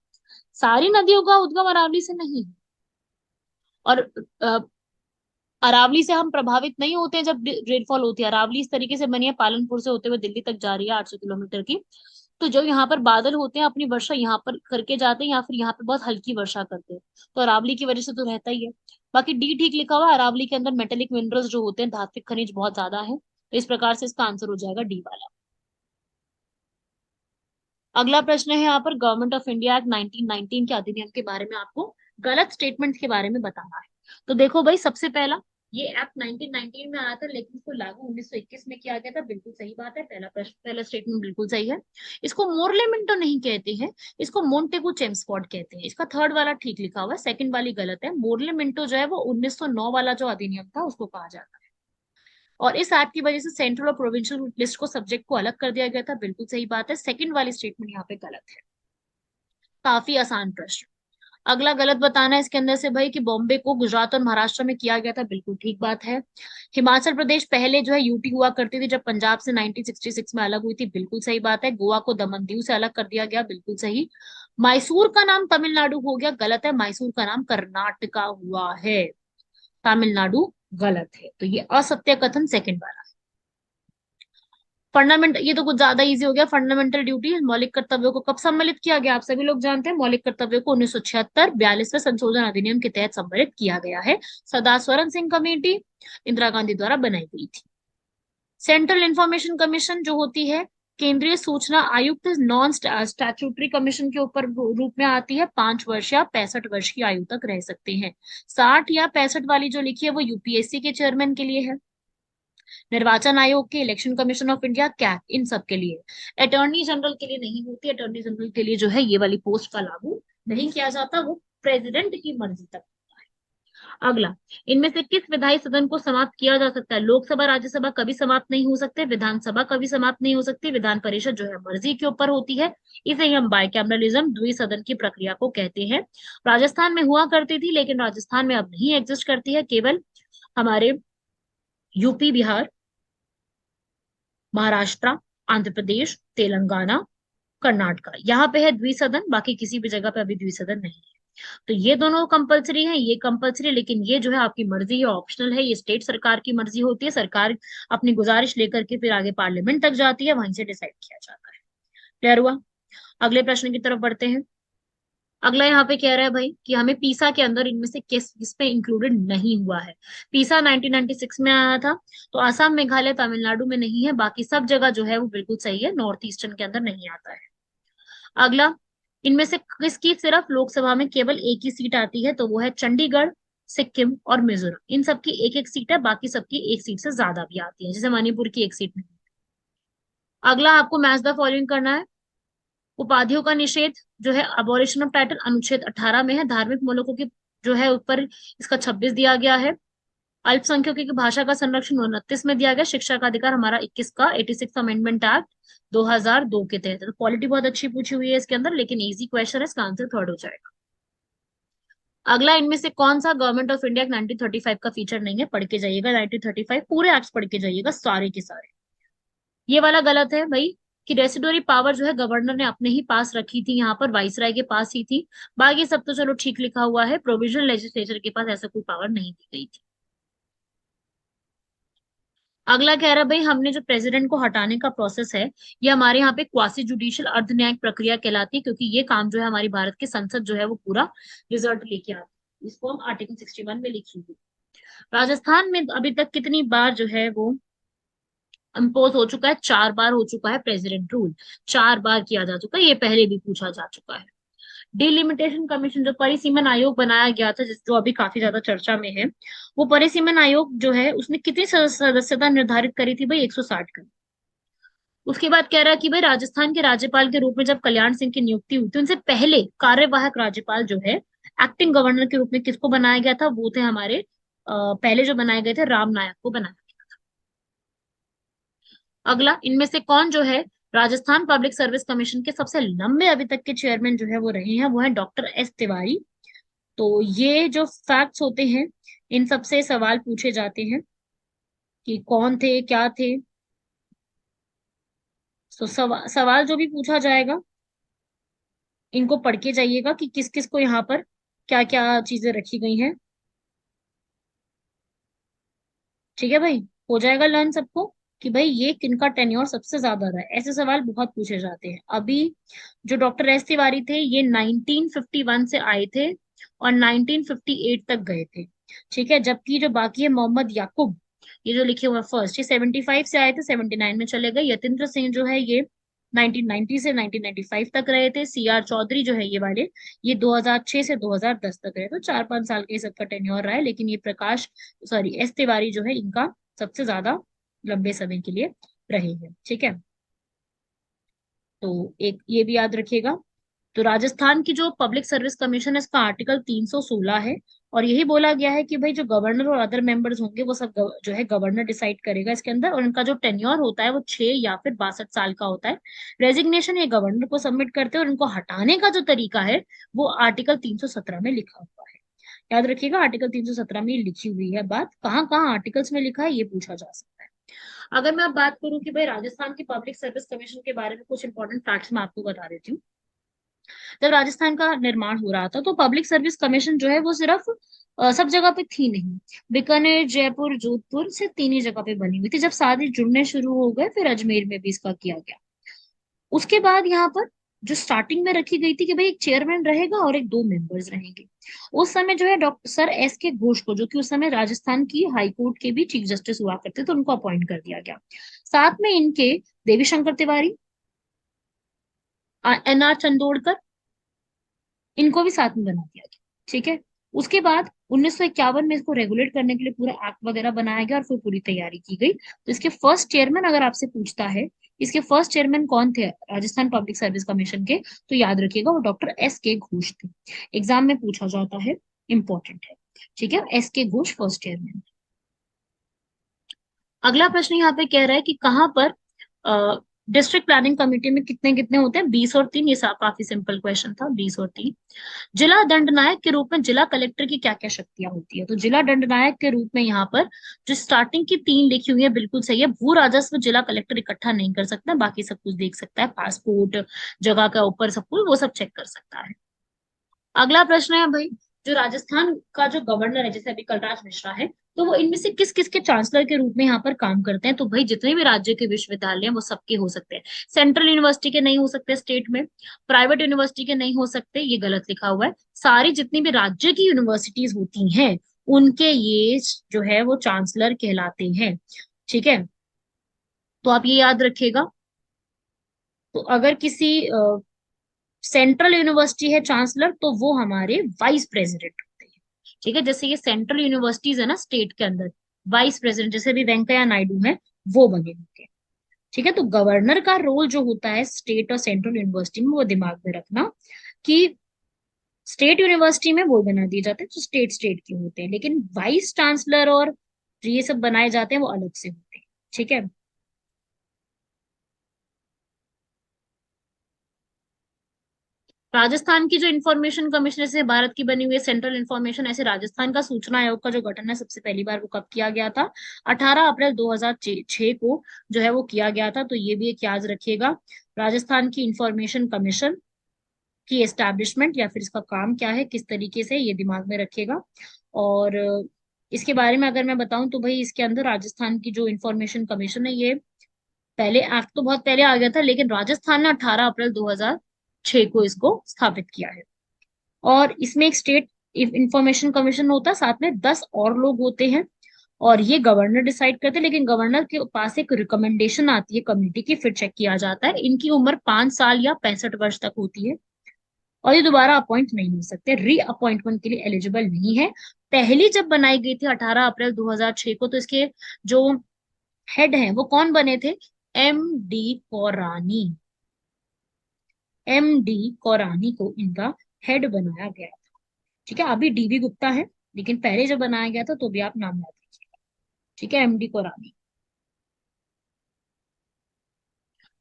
सारी नदियों का उद्गम अरावली से नहीं है। और अ, अरावली से हम प्रभावित नहीं होते हैं जब रेनफॉल होती है। अरावली इस तरीके से बनी है, पालनपुर से होते हुए दिल्ली तक जा रही है 800 किलोमीटर की। तो जो यहाँ पर बादल होते हैं अपनी वर्षा यहाँ पर करके जाते हैं, या फिर यहाँ पे बहुत हल्की वर्षा करते हैं। तो अरावली की वजह से तो रहता ही है। बाकी डी ठीक लिखा हुआ है, अरावली के अंदर मेटेलिक मिनरल्स जो होते हैं, धात्विक खनिज बहुत ज्यादा है। तो इस प्रकार से इसका आंसर हो जाएगा डी वाला। अगला प्रश्न है यहाँ पर, गवर्नमेंट ऑफ इंडिया एक्ट 1919 के अधिनियम के बारे में आपको गलत स्टेटमेंट के बारे में बताना है। तो देखो भाई, सबसे पहला, ये एक्ट 1919 में आया था लेकिन इसको लागू 1921 में किया गया था। बिल्कुल सही बात है, पहला प्रश्न, पहला स्टेटमेंट बिल्कुल सही है। इसको मोरलेमेंटो नहीं कहते हैं, इसको मोंटेगू चेम्सफोर्ड कहते हैं। इसका थर्ड वाला ठीक लिखा हुआ है, सेकंड वाली गलत है। मोरलेमेंटो जो है वो 1909 वाला जो अधिनियम था उसको कहा जाता है। और इस एक्ट की वजह से सेंट्रल और प्रोविंशियल लिस्ट को, सब्जेक्ट को अलग कर दिया गया था। बिल्कुल सही बात है, सेकंड वाली स्टेटमेंट यहाँ पे गलत है। काफी आसान प्रश्न। अगला गलत बताना है इसके अंदर से भाई, कि बॉम्बे को गुजरात और महाराष्ट्र में किया गया था। बिल्कुल ठीक बात है। हिमाचल प्रदेश पहले जो है यूटी हुआ करती थी, जब पंजाब से 1966 में अलग हुई थी। बिल्कुल सही बात है। गोवा को दमन दीव से अलग कर दिया गया। बिल्कुल सही। मैसूर का नाम तमिलनाडु हो गया, गलत है। मैसूर का नाम कर्नाटका हुआ है, तमिलनाडु गलत है। तो ये असत्य कथन सेकंड वाला। फंडामेंटल, ये तो कुछ ज्यादा इजी हो गया। फंडामेंटल ड्यूटी, मौलिक कर्तव्यों को कब सम्मिलित किया गया? आप सभी लोग जानते हैं, मौलिक कर्तव्यों को 1976 42वें संशोधन अधिनियम के तहत सम्मिलित किया गया है। सदा स्वरण सिंह कमेटी इंदिरा गांधी द्वारा बनाई गई थी। सेंट्रल इंफॉर्मेशन कमीशन जो होती है, केंद्रीय सूचना आयुक्त, नॉन स्टैट्यूटरी कमीशन के ऊपर रूप में आती है। 5 वर्ष या 65 वर्ष की आयु तक रह सकते हैं। 60 या 65 वाली जो लिखी है वो यूपीएससी के चेयरमैन के लिए है। निर्वाचन आयोग के, इलेक्शन कमीशन ऑफ इंडिया, कैट, इन सब के लिए। अटॉर्नी जनरल के लिए नहीं होती। अटॉर्नी जनरल के लिए जो है ये वाली पोस्ट का लागू नहीं किया जाता, वो प्रेसिडेंट की मर्जी तक होता है। अगला, इनमें से किस विधायी सदन को समाप्त किया जा सकता है? लोकसभा, राज्यसभा कभी समाप्त नहीं हो सकते। विधानसभा कभी समाप्त नहीं हो सकती। विधान परिषद जो है मर्जी के ऊपर होती है। इसे ही हम बाइकैमरलिज्म, द्विसदन की प्रक्रिया को कहते हैं। राजस्थान में हुआ करती थी लेकिन राजस्थान में अब नहीं एग्जिस्ट करती है। केवल हमारे यूपी, बिहार, महाराष्ट्र, आंध्र प्रदेश, तेलंगाना, कर्नाटका, यहाँ पे है द्विसदन। बाकी किसी भी जगह पे अभी द्विसदन नहीं है। तो ये दोनों कंपलसरी है, ये कंपलसरी, लेकिन ये जो है आपकी मर्जी है, ऑप्शनल है। ये स्टेट सरकार की मर्जी होती है। सरकार अपनी गुजारिश लेकर के फिर आगे पार्लियामेंट तक जाती है, वहीं से डिसाइड किया जाता है। क्लियर हुआ? अगले प्रश्न की तरफ बढ़ते हैं। अगला यहाँ पे कह रहा है भाई कि हमें पीसा के अंदर इनमें से किस किस पे इंक्लूडेड नहीं हुआ है? पीसा 1996 में आया था, तो असम, मेघालय, तमिलनाडु में नहीं है। बाकी सब जगह जो है वो बिल्कुल सही है, नॉर्थ ईस्टर्न के अंदर नहीं आता है। अगला, इनमें से किसकी सिर्फ लोकसभा में केवल एक ही सीट आती है? तो वो है चंडीगढ़, सिक्किम और मिजोरम। इन सबकी एक एक सीट है, बाकी सबकी एक सीट से ज्यादा भी आती है, जैसे मणिपुर की एक सीट नहीं। अगला आपको मैच द फॉलोइंग करना है। उपाधियों का निषेध जो है, अबॉलिशन ऑफ टाइटल, अनुच्छेद 18 में है। धार्मिक मूल्यों की जो है ऊपर इसका 26 दिया गया है। अल्पसंख्यकों की भाषा का संरक्षण 29 में दिया गया। शिक्षा का अधिकार हमारा 21 का 86 अमेंडमेंट एक्ट 2002 के तहत। तो पॉलिटी बहुत अच्छी पूछी हुई है इसके अंदर, लेकिन इजी क्वेश्चन है, इसका आंसर थर्ड हो जाएगा। अगला, इनमें से कौन सा गवर्नमेंट ऑफ इंडिया 1935 का फीचर नहीं है? पढ़ के जाइएगा 1935 पूरे एक्ट पढ़ के जाइएगा, सारे के सारे। ये वाला गलत है भाई, कि रेसिडोरी पावर जो है गवर्नर ने अपने ही पास रखी थी, यहाँ पर वाइसराय के पास ही थी। बाकी सब तो चलो ठीक लिखा हुआ है, प्रोविजनल लेजिस्लेचर के पास ऐसा कोई पावर नहीं दी गई थी। अगला कह रहा है भाई हमने जो प्रेसिडेंट को हटाने का प्रोसेस है ये हमारे यहाँ पे क्वासी जुडिशियल अर्ध न्यायिक प्रक्रिया कहलाती है, क्योंकि ये काम जो है हमारी भारत की संसद जो है वो पूरा रिजल्ट लेके आती है। इसको हम आर्टिकल 61 में लिखेंगे। राजस्थान में अभी तक कितनी बार जो है वो इम्पोज हो चुका है? 4 बार हो चुका है प्रेसिडेंट रूल, 4 बार किया जा चुका है, ये पहले भी पूछा जा चुका है। डिलिमिटेशन कमीशन जो परिसीमन आयोग बनाया गया था, जो अभी काफी ज्यादा चर्चा में है, वो परिसीमन आयोग जो है उसने कितनी सदस्यता निर्धारित करी थी भाई? 160 का। उसके बाद कह रहा है कि भाई राजस्थान के राज्यपाल के रूप में जब कल्याण सिंह की नियुक्ति हुई थी उनसे पहले कार्यवाहक राज्यपाल जो है एक्टिंग गवर्नर के रूप में किसको बनाया गया था? वो थे हमारे पहले जो बनाए गए थे राम नायक को बनाया। अगला, इनमें से कौन जो है राजस्थान पब्लिक सर्विस कमीशन के सबसे लंबे अभी तक के चेयरमैन जो है वो रहे हैं? वो है डॉक्टर एस तिवारी। तो ये जो फैक्ट्स होते हैं इन सबसे सवाल पूछे जाते हैं कि कौन थे, क्या थे। तो सवाल जो भी पूछा जाएगा इनको पढ़ के जाइएगा कि किस किस को यहाँ पर क्या क्या चीजें रखी गई हैं। ठीक है भाई, हो जाएगा लर्न सबको कि भाई ये किनका टेन्योर सबसे ज्यादा रहा है। ऐसे सवाल बहुत पूछे जाते हैं। अभी जो डॉक्टर एस तिवारी थे ये 1951 से आए थे और 1958 तक गए थे। ठीक है, जबकि जो बाकी है मोहम्मद याकूब, ये जो लिखे हुए फर्स्ट, ये 75 से आए थे, 79 में चले गए। यतेंद्र सिंह जो है ये 1990 से 1995 तक रहे थे। सी आर चौधरी जो है ये वाले, ये 2006 से 2010 तक रहे। तो 4-5 साल के सबका टेन्योर रहा है, लेकिन ये प्रकाश सॉरी एस तिवारी जो है इनका सबसे ज्यादा लंबे समय के लिए रहे हैं। ठीक है, तो एक ये भी याद रखिएगा। तो राजस्थान की जो पब्लिक सर्विस कमीशन है इसका आर्टिकल 316 है, और यही बोला गया है कि भाई जो गवर्नर और अदर मेंबर्स होंगे वो सब जो है गवर्नर डिसाइड करेगा इसके अंदर, और इनका जो टेन्योर होता है वो 6 या फिर 62 साल का होता है। रेजिग्नेशन ये गवर्नर को सबमिट करते हैं, और इनको हटाने का जो तरीका है वो आर्टिकल 317 में लिखा हुआ है। याद रखिएगा, आर्टिकल 317 में ये लिखी हुई है बात। कहाँ कहाँ आर्टिकल्स में लिखा है ये पूछा जा सकता है। अगर मैं अब बात करूं कि भाई राजस्थान की पब्लिक सर्विस कमीशन के बारे में कुछ इंपॉर्टेंट फैक्ट्स मैं आपको बता देती हूँ। जब राजस्थान का निर्माण हो रहा था तो पब्लिक सर्विस कमीशन जो है वो सिर्फ सब जगह पे थी नहीं। बीकानेर, जयपुर, जोधपुर से 3 ही जगह पे बनी हुई थी। जब सारे जुड़ने शुरू हो गए फिर अजमेर में भी इसका किया गया। उसके बाद यहाँ पर जो स्टार्टिंग में रखी गई थी कि भाई एक चेयरमैन रहेगा और एक 2 मेंबर्स रहेंगे। उस समय जो है डॉक्टर सर एस के घोष को, जो कि उस समय राजस्थान की हाई कोर्ट के भी चीफ जस्टिस हुआ करते, तो उनको अपॉइंट कर दिया गया। साथ में इनके देवी शंकर तिवारी, एन आर चंदोड़कर, इनको भी साथ में बना दिया गया। ठीक है, उसके बाद 1951 में इसको रेगुलेट करने के लिए पूरा एक्ट वगैरह बनाया गया और फिर पूरी तैयारी की गई। तो इसके फर्स्ट चेयरमैन अगर आपसे पूछता है इसके फर्स्ट चेयरमैन कौन थे राजस्थान पब्लिक सर्विस कमीशन के, तो याद रखिएगा वो डॉक्टर एस के घोष थे। एग्जाम में पूछा जाता है, इंपॉर्टेंट है। ठीक है, एस के घोष फर्स्ट चेयरमैन। अगला प्रश्न यहाँ पे कह रहा है कि कहाँ पर डिस्ट्रिक्ट प्लानिंग कमेटी में कितने कितने होते हैं? 20 और 3। ये काफी सिंपल क्वेश्चन था, 20 और 3। जिला दंडनायक के रूप में जिला कलेक्टर की क्या क्या शक्तियां होती है? तो जिला दंडनायक के रूप में यहाँ पर जो स्टार्टिंग की 3 लिखी हुई है बिल्कुल सही है। भू राजस्व जिला कलेक्टर इकट्ठा नहीं कर सकता, बाकी सब कुछ देख सकता है, पासपोर्ट, जगह का ऊपर सब कुछ वो सब चेक कर सकता है। अगला प्रश्न है भाई, जो राजस्थान का जो गवर्नर है जैसे अभी कलराज मिश्रा है, तो वो इनमें से किस किस के चांसलर के रूप में यहाँ पर काम करते हैं? तो भाई जितने भी राज्य के विश्वविद्यालय हैं वो सबके हो सकते हैं। सेंट्रल यूनिवर्सिटी के नहीं हो सकते स्टेट में, प्राइवेट यूनिवर्सिटी के नहीं हो सकते, ये गलत लिखा हुआ है। सारी जितनी भी राज्य की यूनिवर्सिटीज होती हैं उनके ये जो है वो चांसलर कहलाते हैं। ठीक है, तो आप ये याद रखिएगा। तो अगर किसी सेंट्रल यूनिवर्सिटी है चांसलर तो वो हमारे वाइस प्रेसिडेंट होते हैं। ठीक है, जैसे ये सेंट्रल यूनिवर्सिटीज है ना स्टेट के अंदर, वाइस प्रेसिडेंट जैसे भी वेंकैया नायडू है वो बने होते हैं। ठीक है, तो गवर्नर का रोल जो होता है स्टेट और सेंट्रल यूनिवर्सिटी में, वो दिमाग में रखना कि स्टेट यूनिवर्सिटी में वो बना दिए जाते हैं जो स्टेट स्टेट के होते हैं, लेकिन वाइस चांसलर और जो ये सब बनाए जाते हैं वो अलग से होते हैं। ठीक है, राजस्थान की जो इन्फॉर्मेशन कमीशन जैसे भारत की बनी हुई है सेंट्रल इन्फॉर्मेशन, ऐसे राजस्थान का सूचना आयोग का जो गठन है सबसे पहली बार वो कब किया गया था? 18 अप्रैल 2006 को जो है वो किया गया था। तो ये भी एक याद रखिएगा। राजस्थान की इंफॉर्मेशन कमीशन की एस्टैब्लिशमेंट या फिर इसका काम क्या है किस तरीके से, ये दिमाग में रखिएगा। और इसके बारे में अगर मैं बताऊं तो भाई इसके अंदर राजस्थान की जो इंफॉर्मेशन कमीशन है, ये पहले एक्ट तो बहुत पहले आ गया था, लेकिन राजस्थान ने 18 अप्रैल 2006 को इसको स्थापित किया है। और इसमें एक स्टेट इंफॉर्मेशन कमीशन होता है, साथ में 10 और लोग होते हैं, और ये गवर्नर डिसाइड करते हैं, लेकिन गवर्नर के पास एक रिकमेंडेशन आती है कमेटी की, फिर चेक किया जाता है। इनकी उम्र 5 साल या 65 वर्ष तक होती है, और ये दोबारा अपॉइंट नहीं हो सकते, री अपॉइंटमेंट के लिए एलिजिबल नहीं है। पहली जब बनाई गई थी 18 अप्रैल 2006 को, तो इसके जो हेड हैं वो कौन बने थे? M D Kaurani. M D Kaurani को इनका हेड बनाया गया था। ठीक है, अभी डीबी गुप्ता है, लेकिन पहले जब बनाया गया था तो भी आप नाम याद रखिएगा। ठीक है, एमडी कौरानी।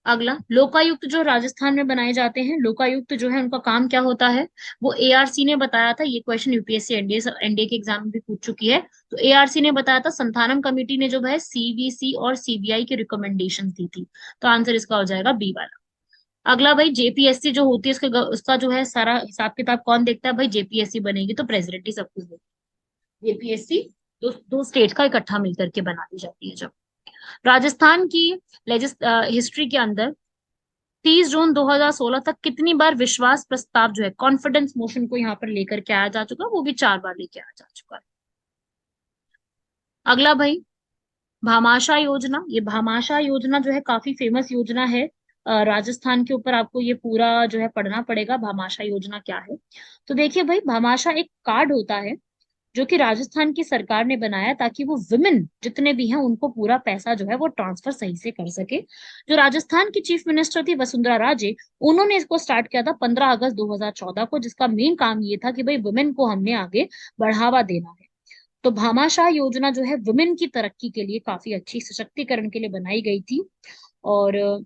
अगला, लोकायुक्त जो राजस्थान में बनाए जाते हैं, लोकायुक्त जो है उनका काम क्या होता है? वो एआरसी ने बताया था, ये क्वेश्चन यूपीएससी एनडीए एनडीए के एग्जाम में भी पूछ चुकी है। तो एआरसी ने बताया था, संथानम कमेटी ने जो है सीवीसी और सीबीआई की रिकमेंडेशन दी थी। तो आंसर इसका हो जाएगा बी वाला। अगला भाई, जेपीएससी जो होती है उसका उसका जो है सारा हिसाब किताब कौन देखता है? भाई जेपीएससी बनेगी तो प्रेसिडेंट ही सब कुछ देखता है। जेपीएससी दो दो स्टेट का इकट्ठा मिलकर के बना दी जाती है। जब राजस्थान की हिस्ट्री के अंदर 30 जून 2016 तक कितनी बार विश्वास प्रस्ताव जो है, कॉन्फिडेंस मोशन को यहाँ पर लेकर के आया जा चुका है? वो भी 4 बार लेके आया जा चुका है। अगला भाई, भामाशाह योजना। ये भामाशाह योजना जो है काफी फेमस योजना है। राजस्थान के ऊपर आपको ये पूरा जो है पढ़ना पड़ेगा, भामाशाह योजना क्या है। तो देखिए भाई, भामाशाह एक कार्ड होता है जो कि राजस्थान की सरकार ने बनाया, ताकि वो विमेन जितने भी हैं उनको पूरा पैसा जो है वो ट्रांसफर सही से कर सके। जो राजस्थान की चीफ मिनिस्टर थी वसुंधरा राजे, उन्होंने इसको स्टार्ट किया था 15 अगस्त 2014 को, जिसका मेन काम ये था कि भाई वुमेन को हमने आगे बढ़ावा देना है। तो भामाशाह योजना जो है वुमेन की तरक्की के लिए, काफी अच्छी सशक्तिकरण के लिए बनाई गई थी। और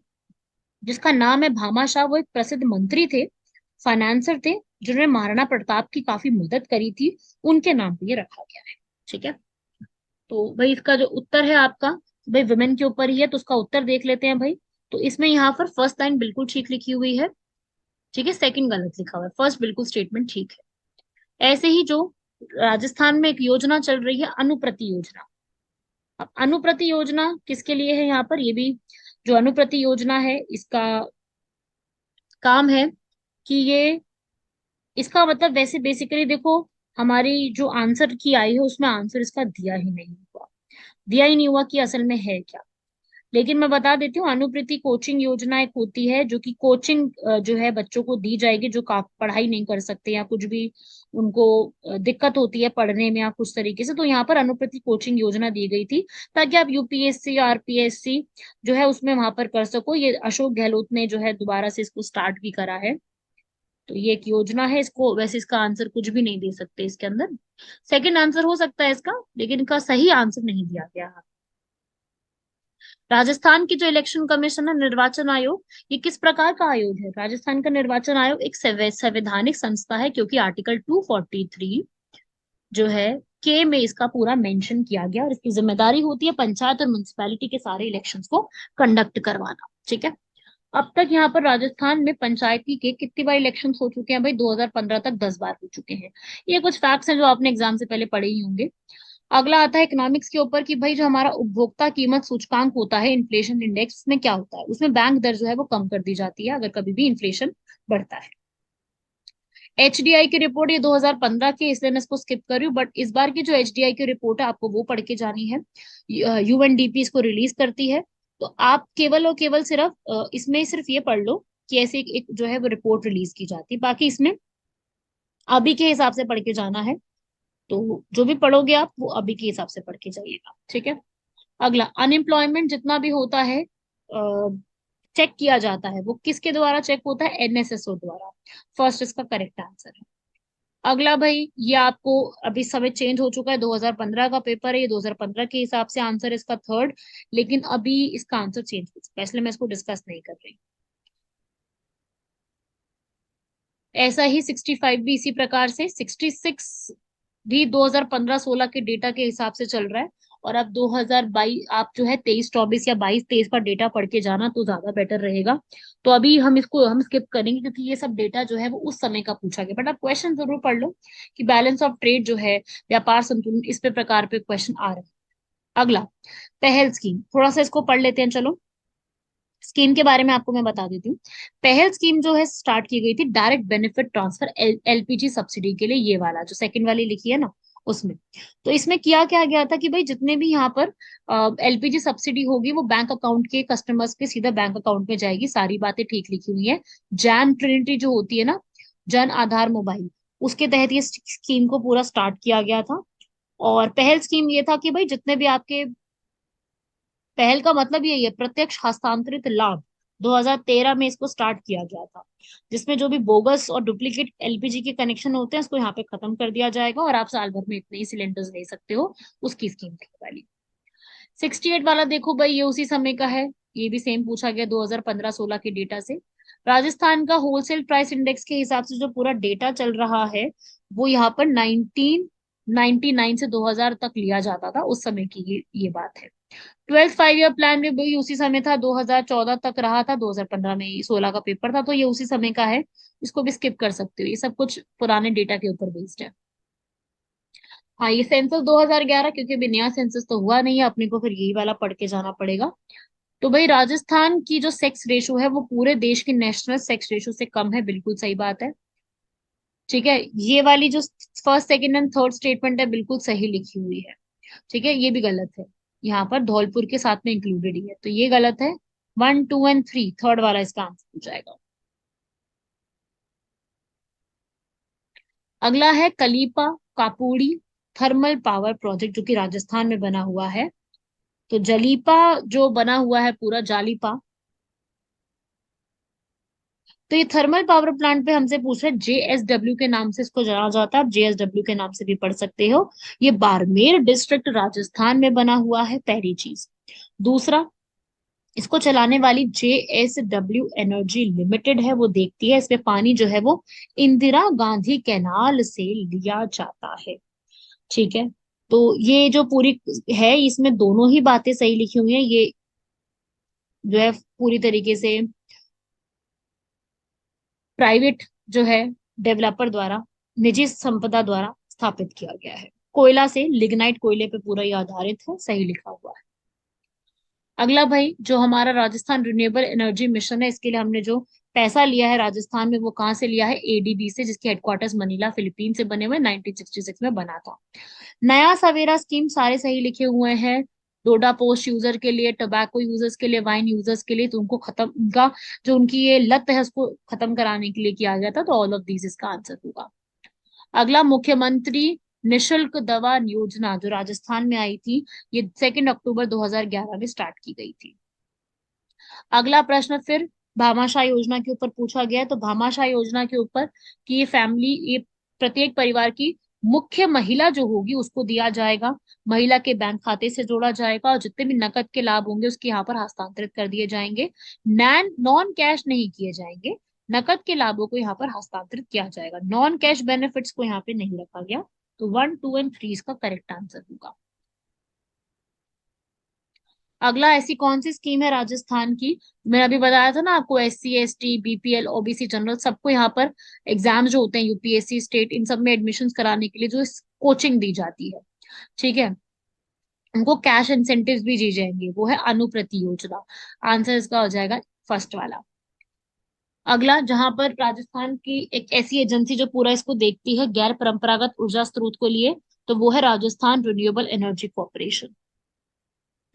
जिसका नाम है भामाशाह, वो एक प्रसिद्ध मंत्री थे, फाइनेंसर थे, जिन्होंने महाराणा प्रताप की काफी मदद करी थी, उनके नाम पे ये रखा गया है। ठीक है, तो भाई इसका जो उत्तर है आपका, भाई वुमेन के ऊपर ही है, तो उसका उत्तर देख लेते हैं भाई। तो इसमें यहाँ पर फर्स्ट लाइन बिल्कुल ठीक लिखी हुई है। ठीक है, सेकंड गलत लिखा हुआ है, फर्स्ट बिल्कुल स्टेटमेंट ठीक है। ऐसे ही जो राजस्थान में एक योजना चल रही है, अनुप्रति योजना। अब अनुप्रति योजना किसके लिए है? यहाँ पर ये भी जो अनुप्रति योजना है, इसका काम है कि ये, इसका मतलब वैसे बेसिकली देखो, हमारी जो आंसर की आई है उसमें आंसर इसका दिया ही नहीं हुआ, दिया ही नहीं हुआ कि असल में है क्या। लेकिन मैं बता देती हूँ, अनुप्रीति कोचिंग योजना एक होती है, जो कि कोचिंग जो है बच्चों को दी जाएगी, जो पढ़ाई नहीं कर सकते या कुछ भी उनको दिक्कत होती है पढ़ने में या कुछ तरीके से, तो यहाँ पर अनुप्रीति कोचिंग योजना दी गई थी, ताकि आप यूपीएससी आरपीएससी जो है उसमें वहां पर कर सको। ये अशोक गहलोत ने जो है दोबारा से इसको स्टार्ट भी करा है। तो ये एक योजना है, इसको वैसे इसका आंसर कुछ भी नहीं दे सकते इसके अंदर, सेकंड आंसर हो सकता है इसका, लेकिन इसका सही आंसर नहीं दिया गया है। राजस्थान की जो इलेक्शन कमीशन है, निर्वाचन आयोग, ये किस प्रकार का आयोग है? राजस्थान का निर्वाचन आयोग एक संवैधानिक संस्था है, क्योंकि आर्टिकल 243 जो है के में इसका पूरा मेंशन किया गया, और इसकी जिम्मेदारी होती है पंचायत और म्युनिसिपैलिटी के सारे इलेक्शंस को कंडक्ट करवाना। ठीक है, अब तक यहाँ पर राजस्थान में पंचायती के कितनी बार इलेक्शन हो चुके हैं? भाई 2015 तक 10 बार हो चुके हैं। ये कुछ फैक्ट्स हैं जो आपने एग्जाम से पहले पढ़े ही होंगे। अगला आता है इकोनॉमिक्स के ऊपर, कि भाई जो हमारा उपभोक्ता कीमत सूचकांक होता है, इन्फ्लेशन इंडेक्स में क्या होता है? उसमें बैंक दर जो है वो कम कर दी जाती है अगर कभी भी इन्फ्लेशन बढ़ता है। एचडीआई की रिपोर्ट ये 2015 की, इसलिए मैं इसको स्किप कर रही हूँ, बट इस बार की जो एचडीआई की रिपोर्ट है आपको वो पढ़ के जानी है। यूएनडीपी इसको रिलीज करती है, तो आप केवल और केवल सिर्फ इसमें सिर्फ ये पढ़ लो कि ऐसे एक जो है वो रिपोर्ट रिलीज की जाती है, बाकी इसमें अभी के हिसाब से पढ़ के जाना है। तो जो भी पढ़ोगे आप वो अभी के हिसाब से पढ़ के जाइएगा। ठीक है, अगला, अनएम्प्लॉयमेंट जितना भी होता है चेक किया जाता है, वो किसके द्वारा चेक होता है? एनएसएसओ द्वारा। फर्स्ट इसका करेक्ट आंसर है। अगला भाई, ये आपको अभी समय चेंज हो चुका है, 2015 का पेपर है, ये 2015 के हिसाब से आंसर इसका थर्ड, लेकिन अभी इसका आंसर चेंज हो चुका है, इसलिए मैं इसको डिस्कस नहीं कर रही। ऐसा ही 65 भी इसी प्रकार से, 66 भी 2015-16 के डेटा के हिसाब से चल रहा है, और अब 2022 आप जो है 23-24 या 22-23 का डेटा पढ़ के जाना तो ज्यादा बेटर रहेगा। तो अभी हम स्किप करेंगे क्योंकि ये सब डेटा जो है वो उस समय का पूछा गया, बट आप क्वेश्चन जरूर पढ़ लो कि बैलेंस ऑफ ट्रेड जो है, व्यापार संतुलन, इस पे प्रकार पे क्वेश्चन आ रहे हैं। अगला, पहल स्कीम, थोड़ा सा इसको पढ़ लेते हैं चलो। स्कीम के बारे में आपको मैं बता देती हूँ। पहल स्कीम जो है स्टार्ट की गई थी direct benefit transfer LPG subsidy के लिए, ये वाला जो सेकंड वाली लिखी है ना उसमें। तो इसमें किया क्या गया था कि भाई जितने भी यहाँ पर एलपीजी सब्सिडी होगी वो बैंक अकाउंट के कस्टमर्स के सीधा बैंक अकाउंट में जाएगी, सारी बातें ठीक लिखी हुई है। जैन ट्रिनिटी जो होती है ना, जन आधार मोबाइल, उसके तहत ये स्कीम को पूरा स्टार्ट किया गया था। और पहल स्कीम ये था कि भाई जितने भी आपके, पहल का मतलब यही है प्रत्यक्ष हस्तांतरित लाभ, 2013 में इसको स्टार्ट किया गया था, जिसमें जो भी बोगस और डुप्लीकेट एलपीजी के कनेक्शन होते हैं उसको यहाँ पे खत्म कर दिया जाएगा और आप साल भर में इतने ही सिलेंडर्स ले सकते हो, उसकी स्कीम थी वाली। 68 वाला देखो भाई, ये उसी समय का है, ये भी सेम पूछा गया 2015-16 के डेटा से। राजस्थान का होलसेल प्राइस इंडेक्स के हिसाब से जो पूरा डेटा चल रहा है वो यहाँ पर 1999 से 2000 तक लिया जाता था, उस समय की ये बात है। 12th 5 ईयर प्लान में भी उसी समय था, 2014 तक रहा था, 2015 में 16 का पेपर था, तो ये उसी समय का है, इसको भी स्किप कर सकते हो, ये सब कुछ पुराने डेटा के ऊपर बेस्ड है। हाँ, ये सेंसस 2011, क्योंकि अभी नया सेंसस तो हुआ नहीं है, अपने को फिर यही वाला पढ़ के जाना पड़ेगा। तो भाई राजस्थान की जो सेक्स रेशो है वो पूरे देश की नेशनल सेक्स रेशो से कम है, बिल्कुल सही बात है। ठीक है, ये वाली जो first second and third statement है बिल्कुल सही लिखी हुई है। ठीक है, ये भी गलत है, यहाँ पर धौलपुर के साथ में इंक्लूडेड ही है, तो ये गलत है। 1, 2 एंड 3, थर्ड वाला इसका आंसर हो जाएगा। अगला है कलीपा कापुड़ी थर्मल पावर प्रोजेक्ट, जो कि राजस्थान में बना हुआ है। तो जलीपा जो बना हुआ है पूरा जालीपा, तो ये थर्मल पावर प्लांट पे हमसे पूछ रहे, जेएसडब्ल्यू के नाम से इसको जाना जाता है, आप जेएसडब्ल्यू के नाम से भी पढ़ सकते हो। ये बाड़मेर डिस्ट्रिक्ट राजस्थान में बना हुआ है, पहली चीज। दूसरा, इसको चलाने वाली जेएसडब्ल्यू एनर्जी लिमिटेड है, वो देखती है इसमें पानी जो है वो इंदिरा गांधी कैनाल से लिया जाता है। ठीक है, तो ये जो पूरी है इसमें दोनों ही बातें सही लिखी हुई है, ये जो है पूरी तरीके से प्राइवेट जो है डेवलपर द्वारा, निजी संपदा द्वारा स्थापित किया गया है। कोयला से, लिग्नाइट कोयले पे पूरा ये आधारित है, सही लिखा हुआ है। अगला भाई, जो हमारा राजस्थान रिन्यूएबल एनर्जी मिशन है, इसके लिए हमने जो पैसा लिया है राजस्थान में वो कहाँ से लिया है, एडीबी से, जिसकी हेडक्वार्टर्स मनीला फिलीपीन से बने हुए, 1966 में बना था। नया सवेरा स्कीम सारे सही लिखे हुए हैं, डोडा पोस्ट यूजर के लिए, टोबैको यूजर्स के लिए, वाइन यूजर्स के लिए, तो उनको खत्म, उनका जो उनकी ये लत है उसको खत्म कराने के लिए किया गया था, तो ऑल ऑफ दीज इसका आंसर होगा। अगला, मुख्यमंत्री निशुल्क दवा योजना जो राजस्थान में आई थी, ये 2 अक्टूबर 2011 में स्टार्ट की गई थी। अगला प्रश्न फिर भामाशाह योजना के ऊपर पूछा गया है, तो भामाशाह योजना के ऊपर कि ये फैमिली, ये प्रत्येक परिवार की मुख्य महिला जो होगी उसको दिया जाएगा, महिला के बैंक खाते से जोड़ा जाएगा, और जितने भी नकद के लाभ होंगे उसके यहाँ पर हस्तांतरित कर दिए जाएंगे, नॉन कैश नहीं किए जाएंगे, नकद के लाभों को यहाँ पर हस्तांतरित किया जाएगा, नॉन कैश बेनिफिट्स को यहाँ पे नहीं रखा गया। तो 1, 2 एंड 3 इसका करेक्ट आंसर होगा। अगला, ऐसी कौन सी स्कीम है राजस्थान की, मैंने अभी बताया था ना आपको, SC ST BPL OBC general सबको यहाँ पर एग्जाम जो होते हैं यूपीएससी स्टेट, इन सब में एडमिशन कराने के लिए जो कोचिंग दी जाती है, ठीक है, उनको कैश इंसेंटिव्स भी दी जाएंगे, वो है अनुप्रति योजना। आंसर इसका हो जाएगा फर्स्ट वाला। अगला, जहां पर राजस्थान की एक ऐसी एजेंसी जो पूरा इसको देखती है गैर परंपरागत ऊर्जा स्रोत को लिए, तो वो है Rajasthan renewable energy corporation.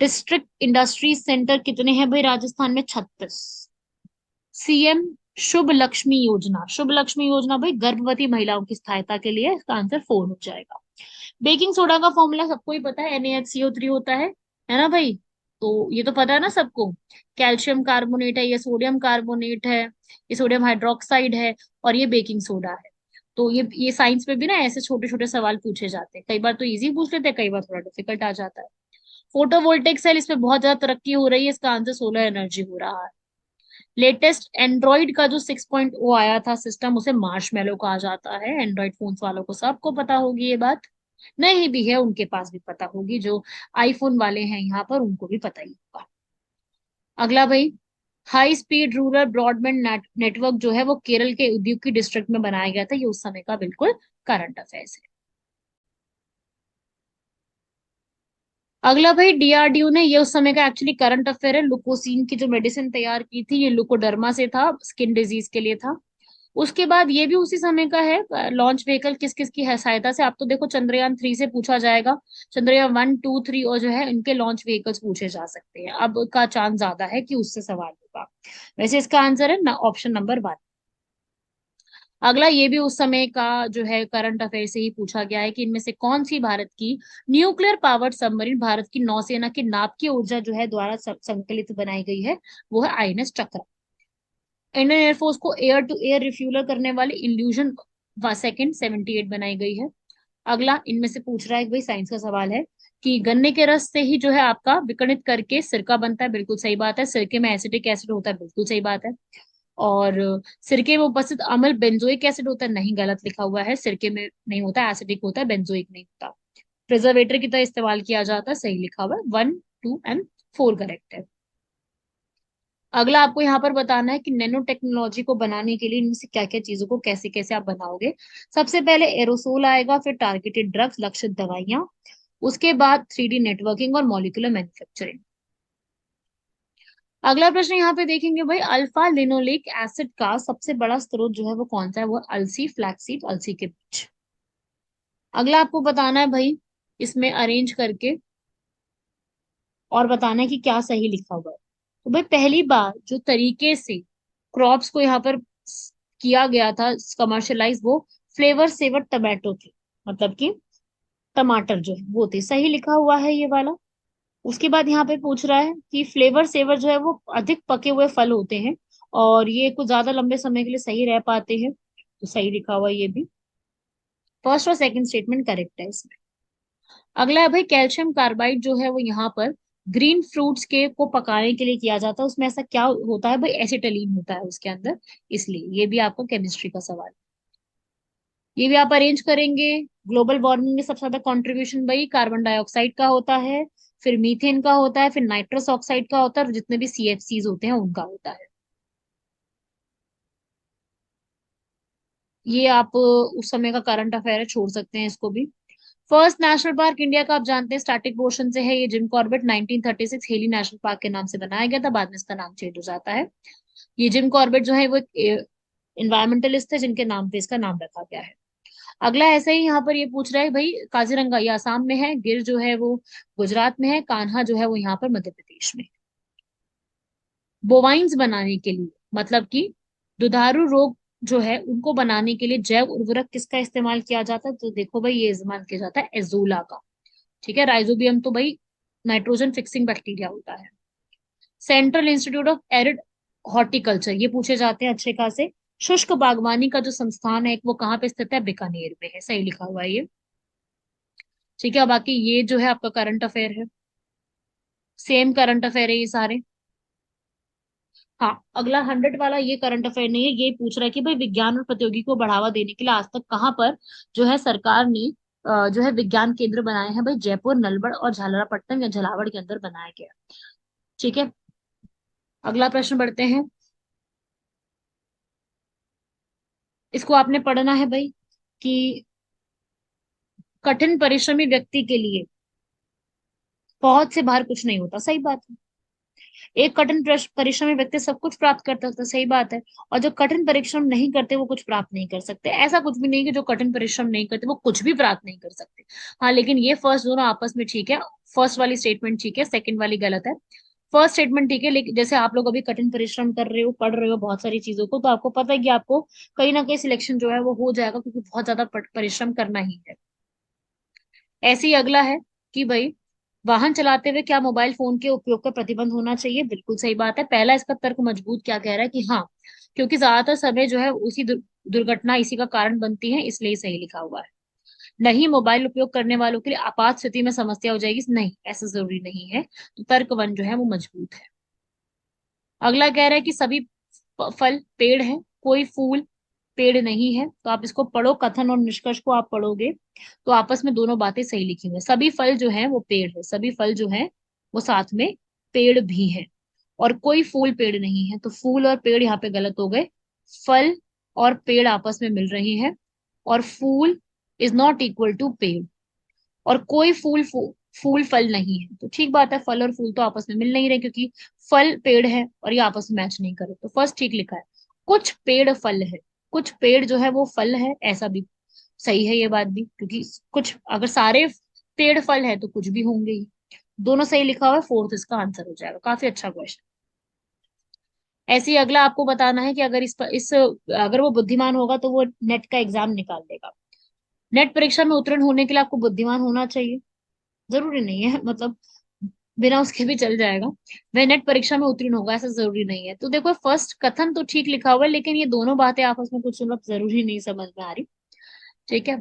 District industries centre कितने हैं भाई राजस्थान में, 36। सीएम शुभ लक्ष्मी योजना, शुभ लक्ष्मी योजना भाई गर्भवती महिलाओं की सहायता के लिए, इसका आंसर 4 हो जाएगा। बेकिंग सोडा का फॉर्मूला सबको ही पता है, NaHCO3 होता है ना भाई, तो ये तो पता है ना सबको, कैल्शियम कार्बोनेट है, ये सोडियम कार्बोनेट है, ये सोडियम हाइड्रोक्साइड है, और ये बेकिंग सोडा है। तो ये साइंस में भी ना ऐसे छोटे छोटे सवाल पूछे जाते हैं, कई बार तो इजी पूछ लेते हैं, कई बार थोड़ा डिफिकल्ट आ जाता है। फोटोवोल्टेक सेल, इसमें बहुत ज्यादा तरक्की हो रही है, इसका आंसर सोलर एनर्जी हो रहा है। लेटेस्ट एंड्रॉइड का जो 6.0 आया था सिस्टम, उसे मार्शमैलो कहा जाता है, एंड्रॉइड फोन्स वालों को सबको पता होगी ये बात। नहीं भी है उनके पास भी पता होगी, जो आईफोन वाले हैं यहाँ पर उनको भी पता ही होगा। अगला भाई, high speed rural broadband network जो है वो केरल के उदुपी डिस्ट्रिक्ट में बनाया गया था, ये उस समय का बिल्कुल करंट अफेयर्स है। अगला भाई, डीआरडीओ ने, ये उस समय का एक्चुअली करंट अफेयर है, लुकोसिन की जो मेडिसिन तैयार की थी, ये लुकोडर्मा से था, स्किन डिजीज के लिए था। उसके बाद ये भी उसी समय का है, लॉन्च व्हीकल किस किस की है सहायता से, आप तो देखो चंद्रयान 3 से पूछा जाएगा, चंद्रयान 1, 2, 3 और जो है इनके लॉन्च व्हीकल्स पूछे जा सकते हैं, अब का चांस ज्यादा है कि उससे सवाल होगा। वैसे इसका आंसर है ना, ऑप्शन नंबर 1। अगला, ये भी उस समय का जो है करंट अफेयर से ही पूछा गया है कि इनमें से कौन सी भारत की न्यूक्लियर पावर्ड सबमरीन भारत की नौसेना की नाप की ऊर्जा जो है द्वारा संकलित बनाई गई है, वो है आईएनएस चक्र। इंडियन एयरफोर्स को एयर टू एयर रिफ्यूलर करने वाली इल्यूजन सेकंड 78 बनाई गई है। अगला, इनमें से पूछ रहा है, भाई साइंस का सवाल है कि गन्ने के रस से ही जो है आपका विकणित करके सिरका बनता है, बिल्कुल सही बात है। सिरके में एसिटिक एसिड होता है, बिल्कुल सही बात है। और सिरके में उपस्थित अम्ल बेंजोइक एसिड होता है, नहीं, गलत लिखा हुआ है, सिरके में नहीं होता, एसिडिक होता है, बेंजोइक नहीं होता। प्रिजर्वेटर की तरह इस्तेमाल किया जाता है, सही लिखा हुआ है, 1, 2 एंड 4 करेक्ट है। अगला, आपको यहाँ पर बताना है कि नैनो टेक्नोलॉजी को बनाने के लिए इनमें से क्या क्या चीजों को कैसे कैसे आप बनाओगे। सबसे पहले एरोसोल आएगा, फिर टारगेटेड ड्रग्स, लक्षित दवाइयां, उसके बाद 3D नेटवर्किंग और मॉलिक्यूलर मैन्युफैक्चरिंग। अगला प्रश्न यहाँ पे देखेंगे भाई, अल्फा लिनोलिक एसिड का सबसे बड़ा स्रोत जो है वो कौन सा है, वो अलसी, फ्लैक्सीड, अलसी के बीच। अगला आपको बताना है भाई, इसमें अरेंज करके और बताना है कि क्या सही लिखा हुआ है। तो भाई, पहली बार जो तरीके से क्रॉप्स को यहाँ पर किया गया था कमर्शलाइज, वो फ्लेवर सेवर टमाटो थे, मतलब कि टमाटर जो है वो थे, सही लिखा हुआ है ये वाला। उसके बाद यहाँ पे पूछ रहा है कि फ्लेवर सेवर जो है वो अधिक पके हुए फल होते हैं और ये कुछ ज्यादा लंबे समय के लिए सही रह पाते हैं, तो सही लिखा हुआ है ये भी। फर्स्ट और सेकंड स्टेटमेंट करेक्ट है इसमें। अगला है भाई, कैल्शियम कार्बाइड जो है वो यहाँ पर ग्रीन फ्रूट्स के को पकाने के लिए किया जाता है, उसमें ऐसा क्या होता है भाई, एसिटिलीन होता है उसके अंदर, इसलिए ये भी आपको केमिस्ट्री का सवाल है। ये भी आप अरेंज करेंगे। ग्लोबल वार्मिंग में सबसे ज्यादा कंट्रीब्यूशन भाई कार्बन डाइऑक्साइड का होता है, फिर मीथेन का होता है, फिर नाइट्रस ऑक्साइड का होता है, और जितने भी सीएफसीज होते हैं उनका होता है। ये आप उस समय का करंट अफेयर है, छोड़ सकते हैं इसको भी। फर्स्ट नेशनल पार्क इंडिया का आप जानते हैं स्टैटिक पोर्शन से है, ये Jim Corbett 1936 heli national park के नाम से बनाया गया था, बाद में इसका नाम चेंज हो जाता है। ये जिम कॉर्बेट जो है वो इन्वायरमेंटलिस्ट है जिनके नाम पे इसका नाम रखा गया है। अगला ऐसे ही यहाँ पर ये पूछ रहा है भाई, काजीरंगा ये आसाम में है, गिर जो है वो गुजरात में है, कान्हा जो है वो यहाँ पर मध्य प्रदेश में है। बोवाइंस बनाने के लिए, मतलब कि दुधारू रोग जो है उनको बनाने के लिए जैव उर्वरक किसका इस्तेमाल किया जाता है, तो देखो भाई ये इस्तेमाल किया जाता है एजोला का। ठीक है, राइजोबियम तो भाई नाइट्रोजन फिक्सिंग बैक्टीरिया होता है। Central institute of arid horticulture, ये पूछे जाते हैं अच्छे खासे। शुष्क बागवानी का जो संस्थान है वो कहाँ पे स्थित है, बीकानेर में है, सही लिखा हुआ है ये। ठीक है, बाकी ये जो है आपका करंट अफेयर है, सेम करंट अफेयर है ये सारे। हाँ, अगला 100 वाला ये करंट अफेयर नहीं है, ये पूछ रहा है कि भाई विज्ञान और प्रौद्योगिकी को बढ़ावा देने के लिए आज तक कहाँ पर जो है सरकार ने जो है विज्ञान केंद्र बनाए हैं, भाई जयपुर, नलबड़ और झालरापट्टनम या झालावाड़ के अंदर बनाया गया। ठीक है, अगला प्रश्न बढ़ते हैं। इसको आपने पढ़ना है भाई कि कठिन परिश्रमी व्यक्ति के लिए बहुत से बाहर कुछ नहीं होता, सही बात है। एक कठिन परिश्रमी व्यक्ति सब कुछ प्राप्त कर सकता है, सही बात है। और जो कठिन परिश्रम नहीं करते वो कुछ प्राप्त नहीं कर सकते, ऐसा कुछ भी नहीं कि जो कठिन परिश्रम नहीं करते वो कुछ भी प्राप्त नहीं कर सकते। हाँ, लेकिन ये फर्स्ट दोनों आपस में ठीक है, फर्स्ट वाली स्टेटमेंट ठीक है, सेकंड वाली गलत है। फर्स्ट स्टेटमेंट ठीक है, लेकिन जैसे आप लोग अभी कठिन परिश्रम कर रहे हो, पढ़ रहे हो बहुत सारी चीजों को, तो आपको पता है कि आपको कहीं ना कहीं सिलेक्शन जो है वो हो जाएगा, क्योंकि बहुत ज्यादा परिश्रम करना ही है। ऐसे ही अगला है कि भाई, वाहन चलाते हुए क्या मोबाइल फोन के उपयोग पर प्रतिबंध होना चाहिए, बिल्कुल सही बात है। पहला इसका तर्क मजबूत क्या कह रहा है कि हाँ, क्योंकि ज्यादातर समय जो है उसी दुर्घटना इसी का कारण बनती है, इसलिए सही लिखा हुआ है। नहीं, मोबाइल उपयोग करने वालों के लिए आपात स्थिति में समस्या हो जाएगी, नहीं, ऐसा जरूरी नहीं है। तो तर्क वन जो है वो मजबूत है। अगला कह रहा है कि सभी फल पेड़ हैं, कोई फूल पेड़ नहीं है, तो आप इसको पढ़ो, कथन और निष्कर्ष को आप पढ़ोगे तो आपस में दोनों बातें सही लिखी हुई हैं। सभी फल जो है वो पेड़ है, सभी फल जो है वो साथ में पेड़ भी है, और कोई फूल पेड़ नहीं है, तो फूल और पेड़ यहाँ पे गलत हो गए। फल और पेड़ आपस में मिल रहे हैं, और फूल इज नॉट इक्वल टू पेड़, और कोई फूल फल नहीं है, तो ठीक बात है, फल और फूल तो आपस में मिल नहीं रहे, क्योंकि फल पेड़ है और ये आपस में मैच नहीं करे, तो फर्स्ट ठीक लिखा है। कुछ पेड़ फल है, कुछ पेड़ जो है वो फल है, ऐसा भी सही है ये बात भी, क्योंकि कुछ, अगर सारे पेड़ फल है तो कुछ भी होंगे ही। दोनों सही लिखा हुआ है, फोर्थ इसका आंसर हो जाएगा। काफी अच्छा क्वेश्चन। ऐसे ही अगला आपको बताना है कि अगर इस अगर वो बुद्धिमान होगा तो वो नेट का एग्जाम निकाल देगा। नेट परीक्षा में उत्तीर्ण होने के लिए आपको बुद्धिमान होना चाहिए, जरूरी नहीं है, मतलब बिना उसके भी चल जाएगा। वह नेट परीक्षा में उत्तीर्ण होगा ऐसा जरूरी नहीं है। तो देखो, फर्स्ट कथन तो ठीक लिखा हुआ है, लेकिन ये दोनों बातें आपस में कुछ मतलब जरूरी नहीं समझ में आ रही। ठीक है,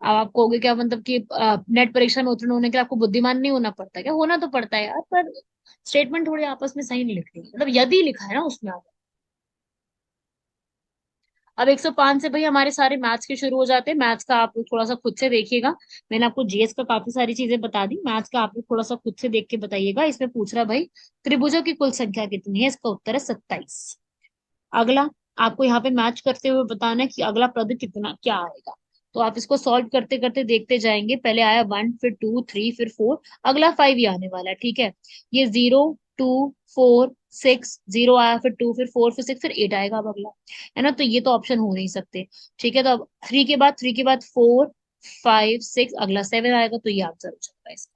अब आप कहोगे क्या, मतलब कि नेट परीक्षा में उत्तीर्ण होने के लिए आपको बुद्धिमान नहीं होना पड़ता क्या? होना तो पड़ता है यार, पर स्टेटमेंट थोड़ी आपस में सही नहीं लिख रही, मतलब यदि लिखा है ना उसमें। अब 105 से भाई हमारे सारे मैथ्स के शुरू हो जाते हैं। मैथ्स का आप लोग थोड़ा सा खुद से देखिएगा। मैंने आपको जीएस का काफी सारी चीजें बता दी, मैथ्स का आप लोग थोड़ा सा खुद से देख के बताइएगा। इसमें पूछ रहा है भाई, त्रिभुजों की कुल संख्या कितनी है? इसका उत्तर है 27। अगला आपको यहाँ पे मैच करते हुए बताना है कि अगला पद कितना क्या आएगा। तो आप इसको सॉल्व करते करते देखते जाएंगे। पहले आया 1, फिर 2, 3, फिर 4, अगला 5 ही आने वाला है। ठीक है, ये 0, 2, 4, 6, 0 आया, फिर 2, फिर 4, फिर 6, फिर 8 आएगा अब अगला, है ना? तो ये तो ऑप्शन हो नहीं सकते। ठीक है, तो अब 3 के बाद 4, 5, 6, अगला 7 आएगा, तो ये आंसर हो जाएगा इसका।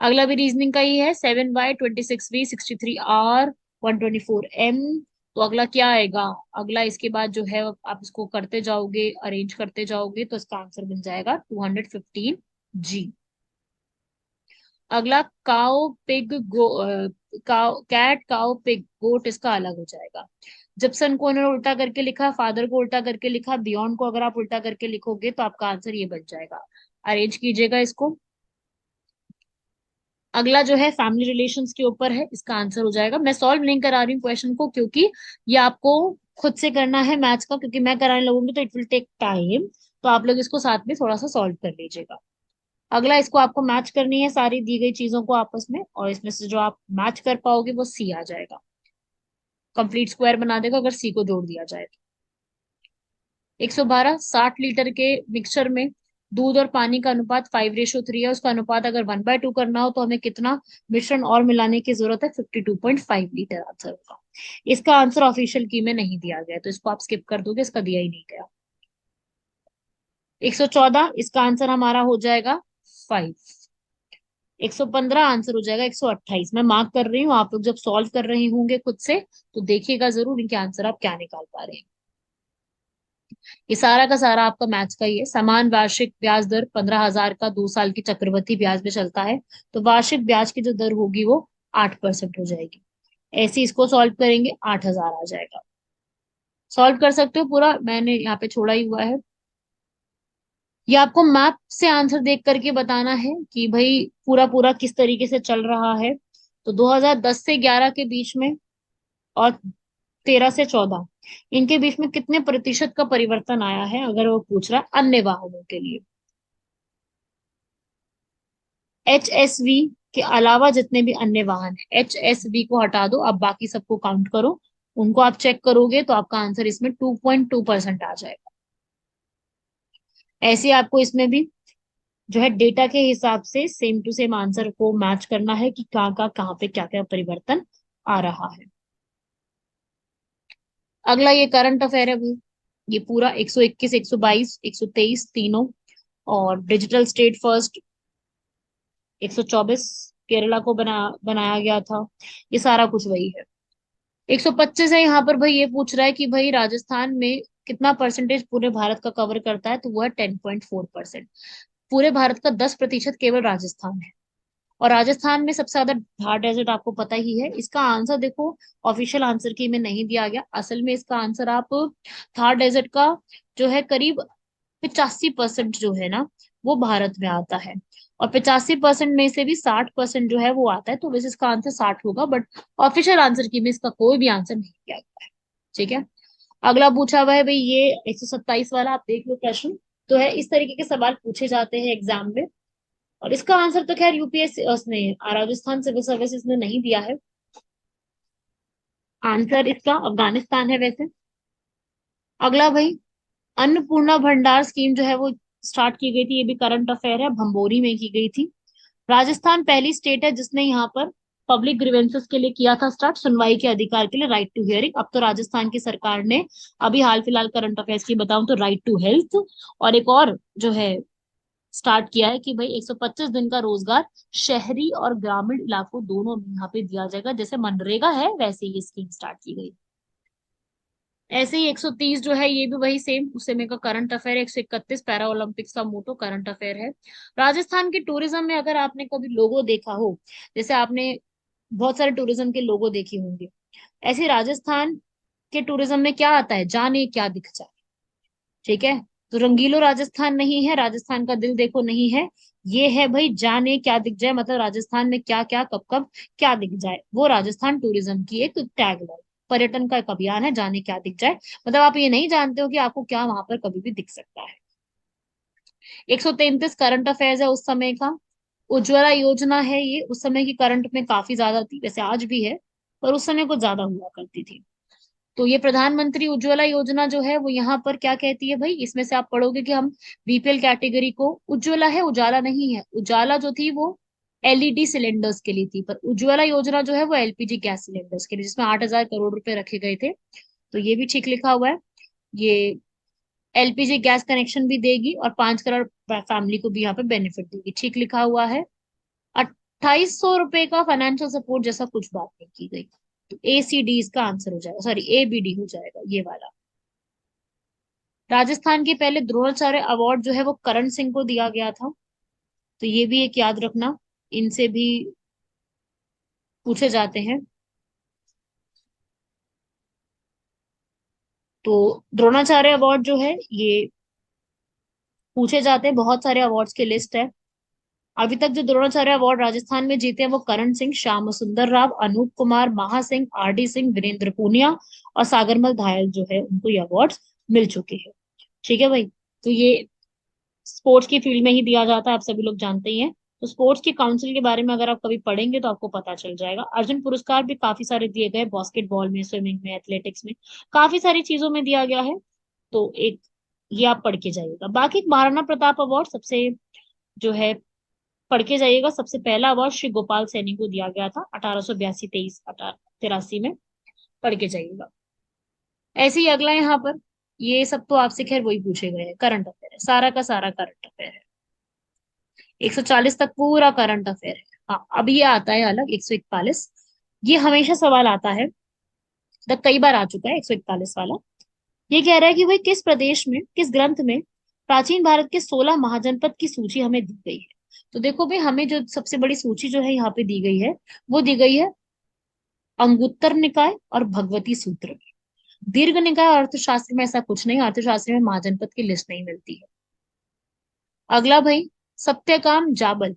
अगला भी रीजनिंग का ही है। 7y, 26v, 63r, 124m। तो अगला क्या आएगा? अगला इसके बाद जो है आप इसको करते जाओगे, अरेंज करते जाओगे, तो इसका आंसर बन जाएगा 215g। अगला काउ पिग गो, काउ कैट काउ पिग गोट, इसका अलग हो जाएगा। जिप्सन को उन्होंने उल्टा करके लिखा, फादर को उल्टा करके लिखा, बियॉन्ड को अगर आप उल्टा करके लिखोगे तो आपका आंसर ये बन जाएगा। अरेंज कीजिएगा इसको। अगला जो है फैमिली रिलेशंस के ऊपर है, इसका आंसर हो जाएगा। मैं सॉल्व नहीं करा रही हूँ क्वेश्चन को, क्योंकि ये आपको खुद से करना है मैथ्स का, क्योंकि मैं कराने लगूंगी तो इट विल टेक टाइम। तो आप लोग इसको साथ में थोड़ा सा सॉल्व कर लीजिएगा। अगला इसको आपको मैच करनी है सारी दी गई चीजों को आपस में, और इसमें से जो आप मैच कर पाओगे वो सी आ जाएगा। कंप्लीट स्क्वायर बना देगा अगर सी को जोड़ दिया जाए तो। 112, 60 लीटर के मिक्सचर में दूध और पानी का अनुपात 5:3 है। उसका अनुपात अगर 1/2 करना हो तो हमें कितना मिश्रण और मिलाने की जरूरत है? 52.5 लीटर आंसर होगा। इसका आंसर ऑफिशियल की में नहीं दिया गया, तो इसको आप स्किप कर दोगे, इसका दिया ही नहीं गया। 114, इसका आंसर हमारा हो जाएगा 5। 115 आंसर हो जाएगा 128। मैं मार्क कर रही हूँ, आप लोग जब सॉल्व कर रहे होंगे खुद से तो देखिएगा जरूर इनके आंसर आप क्या निकाल पा रहे हैं। ये सारा का सारा आपका मैथ्स का ही है। समान वार्षिक ब्याज दर 15,000 का 2 साल की चक्रवृद्धि ब्याज में चलता है, तो वार्षिक ब्याज की जो दर होगी वो 8% हो जाएगी। ऐसे इसको सॉल्व करेंगे 8,000 आ जाएगा। सॉल्व कर सकते हो पूरा, मैंने यहाँ पे छोड़ा ही हुआ है। ये आपको मैप से आंसर देख करके बताना है कि भाई पूरा पूरा किस तरीके से चल रहा है। तो 2010 से 11 के बीच में और 13 से 14, इनके बीच में कितने प्रतिशत का परिवर्तन आया है, अगर वो पूछ रहा है अन्य वाहनों के लिए। HSV के अलावा जितने भी अन्य वाहन है, HSV को हटा दो, अब बाकी सबको काउंट करो। उनको आप चेक करोगे तो आपका आंसर इसमें 2.2% आ जाएगा। ऐसे आपको इसमें भी जो है डेटा के हिसाब से सेम टू सेम आंसर को मैच करना है कि कहाँ पे क्या क्या परिवर्तन आ रहा है। अगला ये करंट अफेयर है भाई। ये पूरा 121, 122, 123 तीनों, और डिजिटल स्टेट फर्स्ट 124 केरला को बनाया गया था। ये सारा कुछ वही है। 125 है यहाँ पर भाई, ये पूछ रहा है कि भाई राजस्थान में कितना परसेंटेज पूरे भारत का कवर करता है? तो वो है 10.4%। पूरे भारत का 10% केवल राजस्थान है, और राजस्थान में सबसे ज्यादा थार डेजर्ट आपको पता ही है। इसका आंसर देखो, ऑफिशियल आंसर की में नहीं दिया गया, असल में इसका आंसर आप थार डेजर्ट का जो है करीब 85% जो है ना वो भारत में आता है, और 85% में से भी 60% जो है वो आता है, तो वैसे इसका आंसर 60 होगा, बट ऑफिशियल आंसर की में इसका कोई भी आंसर नहीं दिया गया है। ठीक है, अगला पूछा हुआ है भाई ये 127 वाला, आप देख लो प्रश्न। तो है इस तरीके के सवाल पूछे जाते हैं एग्जाम में। और इसका आंसर तो खैर यूपीएससी उसने राजस्थान सिविल सर्विसेज ने नहीं दिया है। आंसर इसका अफगानिस्तान है वैसे। अगला भाई, अन्नपूर्णा भंडार स्कीम जो है वो स्टार्ट की गई थी, ये भी करंट अफेयर है, भंबोरी में की गई थी। राजस्थान पहली स्टेट है जिसने यहाँ पर पब्लिक ग्रीवेंसेस के लिए किया था स्टार्ट, सुनवाई के अधिकार के लिए, राइट टू हियरिंग। अब तो राजस्थान की सरकार ने अभी हाल फिलहाल करंट अफेयर्स की बताऊं तो राइट टू हेल्थ और एक और जो है स्टार्ट किया है कि भाई 125 दिन का रोजगार शहरी और ग्रामीण इलाकों दोनों में यहाँ पे दिया जाएगा। जैसे मनरेगा है वैसे ही स्कीम स्टार्ट की गई। ऐसे ही 130 जो है ये भी वही सेम उस समय का करंट अफेयर है। 131 पैरा ओलंपिक्स का मोटो करंट अफेयर है। राजस्थान के टूरिज्म में अगर आपने कभी लोगो देखा हो, जैसे आपने बहुत सारे टूरिज्म के लोगो देखे होंगे, ऐसे राजस्थान के टूरिज्म में क्या आता है, जाने क्या दिख जाए। ठीक है, तो रंगीलो राजस्थान नहीं है, राजस्थान का दिल देखो नहीं है, ये है भाई जाने क्या दिख जाए, मतलब राजस्थान में क्या क्या कब कब क्या दिख जाए, वो राजस्थान टूरिज्म की एक टैग लाइन। पर्यटन का एक अभियान है, जाने क्या दिख जाए, मतलब आप ये नहीं जानते हो कि आपको क्या वहां पर कभी भी दिख सकता है। 133 करंट अफेयर्स है उस समय का। उज्ज्वला योजना है, ये उस समय की करंट में काफी ज्यादा थी, वैसे आज भी है पर उस समय कुछ ज्यादा हुआ करती थी। तो ये प्रधानमंत्री उज्ज्वला योजना जो है वो यहाँ पर क्या कहती है भाई, इसमें से आप पढ़ोगे कि हम बीपीएल कैटेगरी को, उज्ज्वला है उजाला नहीं है, उजाला जो थी वो एलईडी सिलेंडर्स के लिए थी, पर उज्ज्वला योजना जो है वो एलपीजी गैस सिलेंडर्स के लिए, जिसमें 8,000 करोड़ रुपए रखे गए थे। तो ये भी ठीक लिखा हुआ है। ये एलपीजी गैस कनेक्शन भी देगी और 5 करोड़ फैमिली को भी यहाँ पे बेनिफिट देगी, ठीक लिखा हुआ है। 2,800 रुपए का फाइनेंशियल सपोर्ट जैसा कुछ बात नहीं की गई। तो एसीडी इसका आंसर हो जाएगा, सॉरी एबीडी हो जाएगा ये वाला। राजस्थान के पहले द्रोणाचार्य अवार्ड जो है वो करण सिंह को दिया गया था। तो ये भी एक याद रखना, इनसे भी पूछे जाते हैं। तो द्रोणाचार्य अवार्ड जो है ये पूछे जाते हैं, बहुत सारे अवार्ड्स की लिस्ट है। अभी तक जो द्रोणाचार्य अवार्ड राजस्थान में जीते हैं वो करण सिंह, श्याम सुंदर राव, अनूप कुमार, महा सिंह, आरडी सिंह, वीरेंद्र पूनिया और सागरमल धायल जो है उनको ये अवार्ड मिल चुके हैं। ठीक है भाई, तो ये स्पोर्ट्स की फील्ड में ही दिया जाता है, आप सभी लोग जानते ही हैं। तो स्पोर्ट्स की काउंसिल के बारे में अगर आप कभी पढ़ेंगे तो आपको पता चल जाएगा। अर्जुन पुरस्कार भी काफी सारे दिए गए, बास्केटबॉल में, स्विमिंग में, एथलेटिक्स में, काफी सारी चीजों में दिया गया है। तो एक ये आप पढ़ के जाइएगा। बाकी महाराणा प्रताप अवार्ड सबसे जो है पढ़ के जाइएगा, सबसे पहला अवार्ड श्री गोपाल सैनी को दिया गया था 1882 23 83 में, पढ़ के जाइएगा। ऐसे ही अगला यहाँ पर, ये सब तो आपसे खैर वही पूछे गए हैं, करंट अफेयर है, सारा का सारा करंट अफेयर है। 140 तक पूरा करंट अफेयर है। हाँ, अब ये आता है अलग 141। ये हमेशा सवाल आता है, तक कई बार आ चुका है 141 वाला। ये कह रहा है कि भाई किस प्रदेश में, किस ग्रंथ में प्राचीन भारत के 16 महाजनपद की सूची हमें दी गई है। तो देखो भाई, हमें जो सबसे बड़ी सूची जो है यहाँ पे दी गई है वो दी गई है अंगुत्तर निकाय और भगवती सूत्र में। दीर्घ निकाय और अर्थशास्त्र में ऐसा कुछ नहीं, अर्थशास्त्र में महाजनपद की लिस्ट नहीं मिलती है। अगला भाई, सत्यकाम जाबल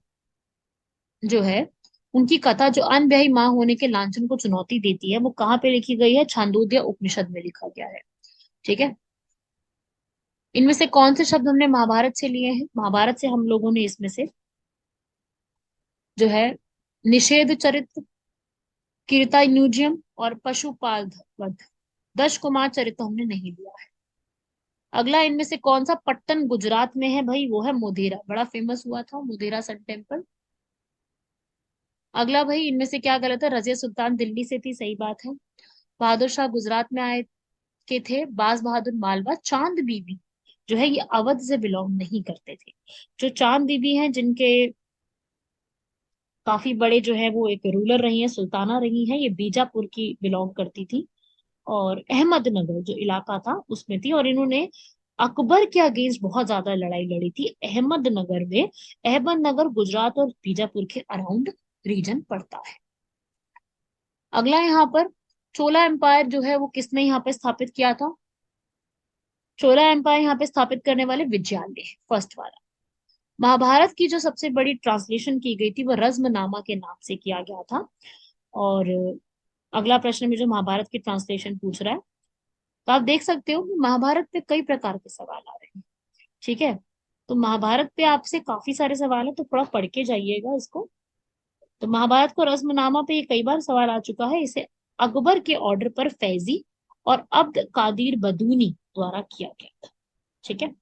जो है उनकी कथा जो अनब्याही मां होने के लांछन को चुनौती देती है, वो कहाँ पे लिखी गई है, छांदोग्य उपनिषद में लिखा गया है। ठीक है, इनमें से कौन से शब्द हमने महाभारत से लिए हैं, महाभारत से हम लोगों ने इसमें से जो है निषेध चरित्र, कीर्तान्युजम और पशुपाल वध, दश कुमार चरित्र हमने नहीं लिया है। अगला, इनमें से कौन सा पट्टन गुजरात में है भाई, वो है मोधेरा, बड़ा फेमस हुआ था मोधेरा सन टेम्पल। अगला भाई, इनमें से क्या गलत है, रजिया सुल्तान दिल्ली से थी, सही बात है। बहादुर शाह गुजरात में आए के थे, बाज बहादुर मालवा, चांद बीबी जो है ये अवध से बिलोंग नहीं करते थे। जो चांद बीबी हैं जिनके काफी बड़े जो है वो एक रूलर रही हैं, सुल्ताना रही हैं, ये बीजापुर की बिलोंग करती थी और अहमदनगर जो इलाका था उसमें थी। और इन्होंने अकबर के अगेंस्ट बहुत ज्यादा लड़ाई लड़ी थी अहमदनगर में। अहमदनगर गुजरात और बीजापुर के अराउंड रीजन पड़ता है। अगला यहाँ पर, चोला एम्पायर जो है वो किसने यहाँ पे स्थापित किया था। चोला एम्पायर यहाँ पे स्थापित करने वाले विजयालय है, फर्स्ट वाला। महाभारत की जो सबसे बड़ी ट्रांसलेशन की गई थी वो रज्मनामा के नाम से किया गया था। और अगला प्रश्न में जो महाभारत की ट्रांसलेशन पूछ रहा है तो आप देख सकते हो कि महाभारत पे कई प्रकार के सवाल आ रहे हैं। ठीक है, तो महाभारत पे आपसे काफी सारे सवाल है, तो थोड़ा पढ़ के जाइएगा इसको। तो महाभारत को रस्मनामा पे ये कई बार सवाल आ चुका है। इसे अकबर के ऑर्डर पर फैजी और अब्द कादिर बदूनी द्वारा किया गया था। ठीक है,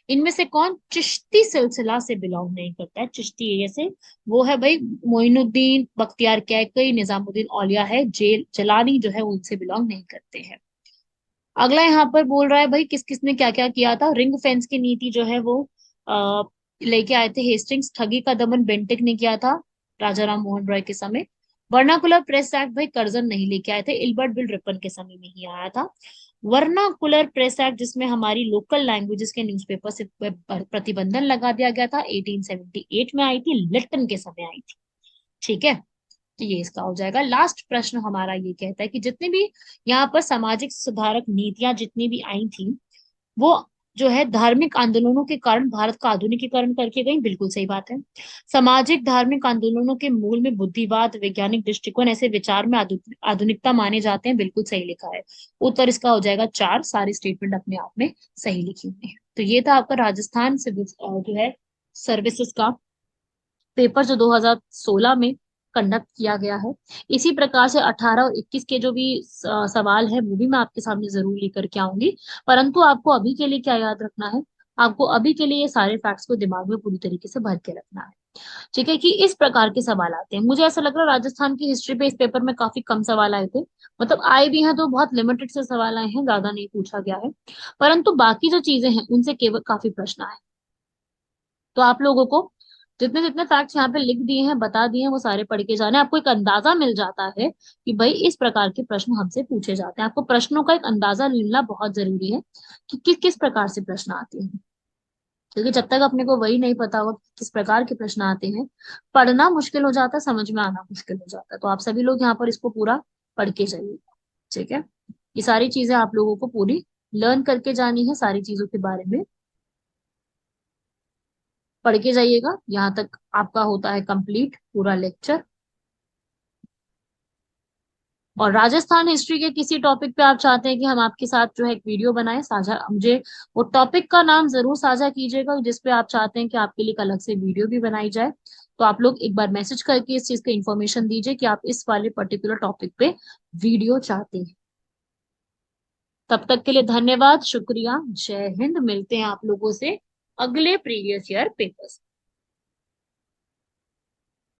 इनमें से कौन चिश्ती सिलसिला से बिलोंग नहीं करता है? चिश्ती जैसे वो है भाई मोइनुद्दीन, बख्तियार कैकई, निजामुद्दीन औलिया है, जेल जलानी जो है उनसे बिलोंग नहीं करते हैं। अगला यहाँ पर बोल रहा है भाई किस किस ने क्या क्या किया था। रिंग फेंस की नीति जो है वो आ, लेके आए थे हेस्टिंग्स। ठगी का दमन बेंटिक ने किया था राजा राम मोहन रॉय के समय। वर्नाकुलर प्रेस एक्ट भाई कर्जन नहीं लेके आए थे, इल्बर्ट बिल रिपन के समय में ही आया था। वर्नाकुलर प्रेस एक्ट जिसमें हमारी लोकल लैंग्वेजेस के न्यूज़पेपर से प्रतिबंधन लगा दिया गया था, 1878 में आई थी, लिट्टन के समय आई थी। ठीक है, तो ये इसका हो जाएगा। लास्ट प्रश्न हमारा ये कहता है कि जितनी भी यहाँ पर सामाजिक सुधारक नीतियां जितनी भी आई थी, वो जो है धार्मिक आंदोलनों के कारण भारत का आधुनिकीकरण करके गई। बिल्कुल सही बात है। सामाजिक धार्मिक आंदोलनों के मूल में बुद्धिवाद, वैज्ञानिक दृष्टिकोण, ऐसे विचार में आधुनिकता माने जाते हैं। बिल्कुल सही लिखा है। उत्तर इसका हो जाएगा 4। सारी स्टेटमेंट अपने आप में सही लिखी हुई है। तो ये था आपका राजस्थान सिविल जो है सर्विसेज का पेपर जो 2016 में कंडक्ट किया गया है। इसी प्रकार से 18 और 21 के जो भी सवाल है वो भी मैं आपके सामने जरूर लेकर के आऊंगी। परंतु आपको अभी के लिए क्या याद रखना है? आपको अभी के लिए ये सारे फैक्ट्स को दिमाग में पूरी तरीके से भर के रखना है। ठीक है, कि इस प्रकार के सवाल आते हैं। मुझे ऐसा लग रहा है राजस्थान की हिस्ट्री पे इस पेपर में काफी कम सवाल आए थे। मतलब आए भी हैं तो बहुत लिमिटेड से सवाल आए हैं, ज्यादा नहीं पूछा गया है। परंतु बाकी जो चीजें हैं उनसे केवल काफी प्रश्न आए। तो आप लोगों को जितने जितने फैक्ट्स यहाँ पे लिख दिए हैं, बता दिए हैं, वो सारे पढ़ के जाने। आपको एक अंदाजा मिल जाता है कि भाई इस प्रकार के प्रश्न हमसे पूछे जाते हैं। आपको प्रश्नों का एक अंदाजा लेना बहुत जरूरी है कि किस किस प्रकार से प्रश्न आते हैं। क्योंकि जब तक अपने को वही नहीं पता होगा कि किस प्रकार के प्रश्न आते हैं, पढ़ना मुश्किल हो जाता है, समझ में आना मुश्किल हो जाता है। तो आप सभी लोग यहाँ पर इसको पूरा पढ़ के जाइए। ठीक है, ये सारी चीजें आप लोगों को पूरी लर्न करके जानी है, सारी चीजों के बारे में पढ़ के जाइएगा। यहाँ तक आपका होता है कंप्लीट पूरा लेक्चर। और राजस्थान हिस्ट्री के किसी टॉपिक पे आप चाहते हैं कि हम आपके साथ जो है एक वीडियो बनाएं साझा, मुझे वो टॉपिक का नाम जरूर साझा कीजिएगा जिस पे आप चाहते हैं कि आपके लिए एक अलग से वीडियो भी बनाई जाए। तो आप लोग एक बार मैसेज करके इस चीज का इंफॉर्मेशन दीजिए कि आप इस वाले पर्टिकुलर टॉपिक पे वीडियो चाहते हैं। तब तक के लिए धन्यवाद, शुक्रिया, जय हिंद। मिलते हैं आप लोगों से अगले प्रीवियस ईयर पेपर्स।